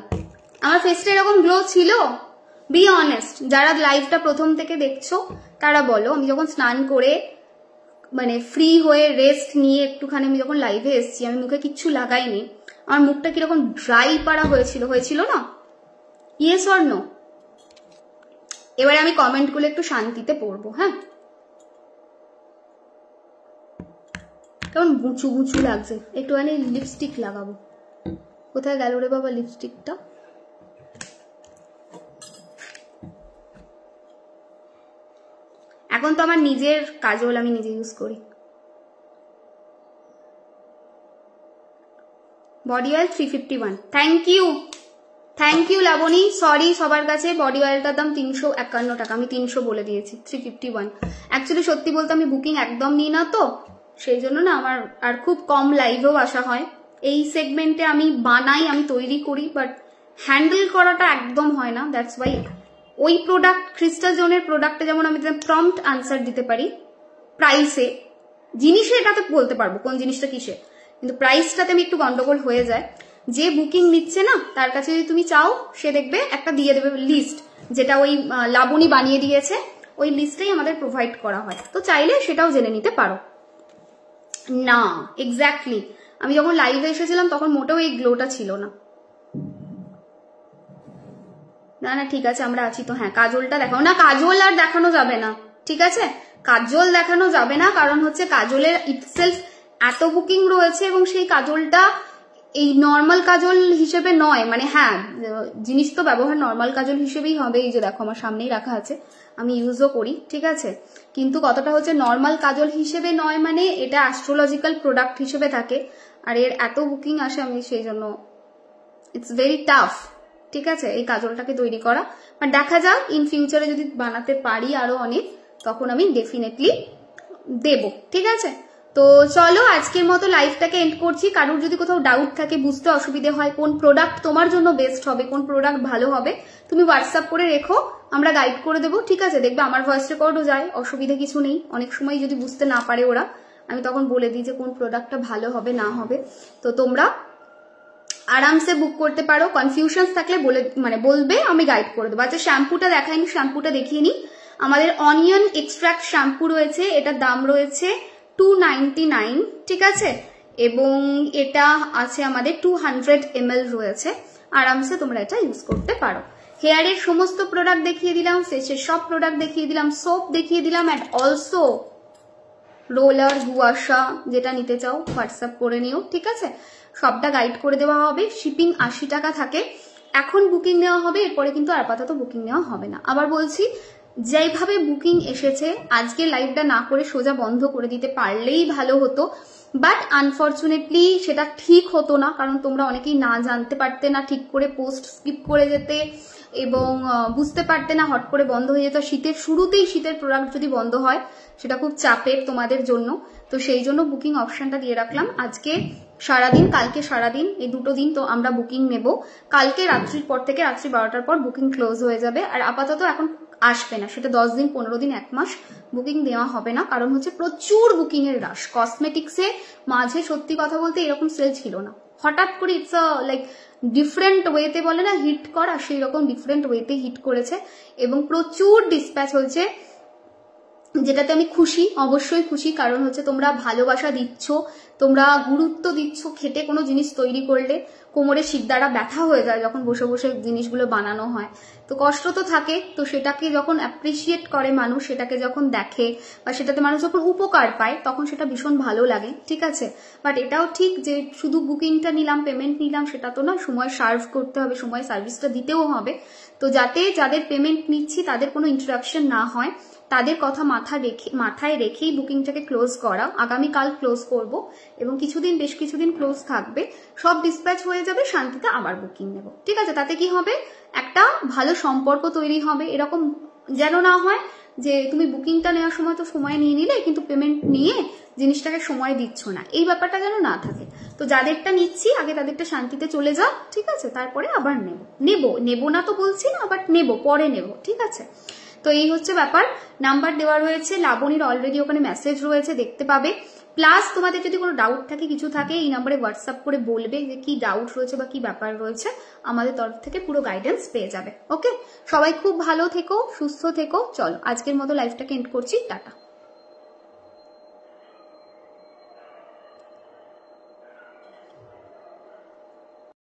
আমার ফেসটা এরকম গ্লো ছিল? বি অনেস্ট, যারা লাইভটা প্রথম থেকে দেখছো তারা বলো। আমি যখন স্নান করে মানে ফ্রি হয়ে রেস্ট নিয়ে একটুখানি আমি যখন লাইভে এসেছি, আমি মুখে কিচ্ছু লাগাইনি, আমার মুখটা কিরকম ড্রাই পাড়া হয়েছিল না? Yes or no? এবারে আমি কমেন্টগুলো একটু শান্তিতে পড়বো, হ্যাঁ। কেমন গুচু গুচু লাগছে, একটুখানি লিপস্টিক লাগাবো। কোথায় গেল রে বাবা লিপস্টিকটা? এখন তো আমার নিজের কাজল আমি নিজে ইউজ করি। Body oil 351। Thank you Labani. Sorry সবার কাছে, বডি অয়েলটার দাম 351 টাকা, আমি 300 বলে দিয়েছি, 351। অ্যাকচুয়ালি সত্যি বলতে আমি বুকিং একদম নিই না, তো সেই জন্য না আমার আর খুব কম লাইভেও আসা হয়। এই সেগমেন্টে আমি বানাই, আমি তৈরি করি, বাট হ্যান্ডেল করাটা একদম হয় না। দ্যাটস ওয়াই ওই প্রোডাক্ট, ক্রিস্টাল জোনের প্রোডাক্টে যেমন আমি প্রম্পট আনসার দিতে পারি, প্রাইসে জিনিসে এটাতে বলতে পারবো কোন জিনিসটা কিসে, কিন্তু প্রাইসটাতে আমি একটু গন্ডগোল হয়ে যায়। যে বুকিং নিচ্ছে না তার কাছে যদি তুমি চাও, সে দেখবে একটা দিয়ে দেবে লিস্ট, যেটা ওই লাবণী বানিয়ে দিয়েছে, ওই লিস্টটাই আমাদের প্রোভাইড করা হয়, তো চাইলে সেটাও জেনে নিতে পারো। না এক্স্যাক্টলি, আমি যখন লাইভে এসেছিলাম তখন মোটেও এই গ্লোটা ছিল না। না ঠিক আছে, আমরা আছি তো। হ্যাঁ, কাজলটা দেখাও না, কাজল আর দেখানো যাবে না, ঠিক আছে, কাজল দেখানো যাবে না, কারণ হচ্ছে কাজলের ইটসেলফ এত বুকিং রয়েছে, এবং সেই কাজলটা এই নর্মাল কাজল হিসেবে নয়, মানে হ্যাঁ জিনিস তো ব্যবহার নর্মাল কাজল হিসেবেই হবে। এই যে দেখো আমার সামনেই রাখা আছে, আমি ইউজও করি, ঠিক আছে, কিন্তু কতটা হচ্ছে নর্মাল কাজল হিসেবে নয়, মানে এটা অ্যাস্ট্রোলজিক্যাল প্রোডাক্ট হিসেবে থাকে, আর এর এত বুকিং আসে, আমি সেই জন্য ইটস ভেরি টাফ, ঠিক আছে, এই কাজলটাকে তৈরি করা। আর দেখা যাক ইন ফিউচারে যদি বানাতে পারি আরো অনেক, তখন আমি ডেফিনেটলি দেব, ঠিক আছে। তো চলো আজকের মতো লাইভটাকে এন্ড করছি। কারোর যদি কোথাও ডাউট থাকে, বুঝতে অসুবিধে হয়, কোন প্রোডাক্ট তোমার জন্য বেস্ট হবে, কোন প্রোডাক্ট ভালো হবে, তুমি হোয়াটসঅ্যাপ করে রেখো, আমরা গাইড করে দেবো, ঠিক আছে। দেখবে আমার ভয়েস রেকর্ডও যায়, অসুবিধা কিছু নেই। অনেক সময় যদি বুঝতে না পারে ওরা, আমি তখন বলে দিই যে কোন প্রোডাক্টটা ভালো হবে না হবে, তো তোমরা আরামসে বুক করতে পারো। কনফিউশন থাকলে বলবে, আমি গাইড করে দেবো। আচ্ছা, শ্যাম্পুটা দেখাইনি, শ্যাম্পুটা দেখিয়ে নিই। আমাদের অনিয়ন এক্সট্রাক্ট শ্যাম্পু রয়েছে, এটার দাম রয়েছে 299, ঠিক আছে, এবং এটা আছে আমাদের 200 ml রয়েছে, আরামসে তোমরা এটা ইউজ করতে পারো। হেয়ারের সমস্ত প্রোডাক্ট দেখিয়ে দিলাম, ফেসের সব প্রোডাক্ট দেখিয়ে দিলাম, সোপ দেখিয়ে দিলাম, অ্যান্ড অলসো রোলার, গুয়াশা, যেটা নিতে চাও হোয়াটসঅ্যাপ করে নিও, ঠিক আছে, সবটা গাইড করে দেওয়া হবে। শিপিং 80 টাকা থাকে। এখন বুকিং নেওয়া হবে, এরপরে কিন্তু আপাতত বুকিং নেওয়া হবে না। আবার বলছি, যেভাবে বুকিং এসেছে, আজকে লাইভটা না করে সোজা বন্ধ করে দিতে পারলেই ভালো হতো, বাট আনফর্চুনেটলি সেটা ঠিক হতো না, কারণ তোমরা অনেকেই না জানতে পারতে না, ঠিক করে পোস্ট স্কিপ করে যেতে, এবং বুঝতে পারতে না, হট করে বন্ধ হয়ে যেত। শীতের শুরুতেই শীতের প্রোডাক্ট যদি বন্ধ হয়, সেটা খুব চাপের তোমাদের জন্য, তো সেই জন্য বুকিং অপশনটা দিয়ে রাখলাম। আজকে সারাদিন, কালকে সারাদিন, এই দুটো দিন তো আমরা বুকিং নেব। কালকে রাত্রির পর থেকে, রাত্রি 12টার পর বুকিং ক্লোজ হয়ে যাবে। আর আপাতত এখন আসবে না, সেটা 10 দিন, 15 দিন, 1 মাস বুকিং দেওয়া হবে না, কারণ হচ্ছে প্রচুর বুকিং এর রাশ। কসমেটিক্সে মাঝে সত্যি কথা বলতে এরকম সেল ছিল না, হঠাৎ করে ইটস লাইক ডিফারেন্ট ওয়েতে বলে না হিট করা, সেই রকম ডিফারেন্ট ওয়েতে হিট করেছে, এবং প্রচুর ডিসপ্যাচ হয়েছে। যেটাতে আমি খুশি, অবশ্যই খুশি, কারণ হচ্ছে তোমরা ভালোবাসা দিচ্ছ, তোমরা গুরুত্ব দিচ্ছ। খেটে কোনো জিনিস তৈরি করলে কোমরের শিরদাঁড়া ব্যথা হয়ে যায় যখন বসে বসে জিনিসগুলো বানানো হয়, তো কষ্ট তো থাকে। তো সেটাকে যখন অ্যাপ্রিসিয়েট করে মানুষ, সেটাকে যখন দেখে বা সেটাতে মানুষ যখন উপকার পায়, তখন সেটা ভীষণ ভালো লাগে, ঠিক আছে। বাট এটাও ঠিক যে শুধু বুকিংটা নিলাম, পেমেন্ট নিলাম, সেটা তো না, সময় সার্ভ করতে হবে, সময় সার্ভিসটা দিতেও হবে। তো যাতে যাদের পেমেন্ট নিচ্ছি তাদের কোনো ইন্টারাপশন না হয়, তাদের কথা মাথায় রেখেই বুকিংটাকে ক্লোজ করা। আগামীকাল ক্লোজ করব এবং বেশ কিছুদিন ক্লোজ থাকবে, সব ডিসপ্যাচ হয়ে যাবে, শান্তিতে আবার বুকিং নেব, ঠিক আছে। তাতে কি হবে, একটা ভালো সম্পর্ক তৈরি হবে। এরকম যেন না হয় যে তুমি বুকিংটা নেওয়ার সময় তো সময় নিয়ে নিলে, কিন্তু পেমেন্ট নিয়ে জিনিসটাকে সময় দিচ্ছ না, এই ব্যাপারটা যেন না থাকে। তো যাদেরটা নিচ্ছি আগে তাদেরটা শান্তিতে চলে যাও, ঠিক আছে, তারপরে আবার নেব না তো বলছি না, বাট পরে নেব, ঠিক আছে। তো এই হচ্ছে ব্যাপার। নাম্বার দেওয়া রয়েছে, লাবণীর অলরেডি ওখানে মেসেজ রয়েছে, দেখতে পাবে। প্লাস তোমাদের যদি কোনো ডাউট থাকে, কিছু থাকে, এই নাম্বারে হোয়াটসঅ্যাপ করে বলবে যে কি ডাউট রয়েছে বা কি ব্যাপার রয়েছে, আমাদের তরফ থেকে পুরো গাইডেন্স পেয়ে যাবে। ওকে, সবাই খুব ভালো থেকো, সুস্থ থেকো। চলো আজকের মতো লাইফটাকে এন্ড করছি, টাটা।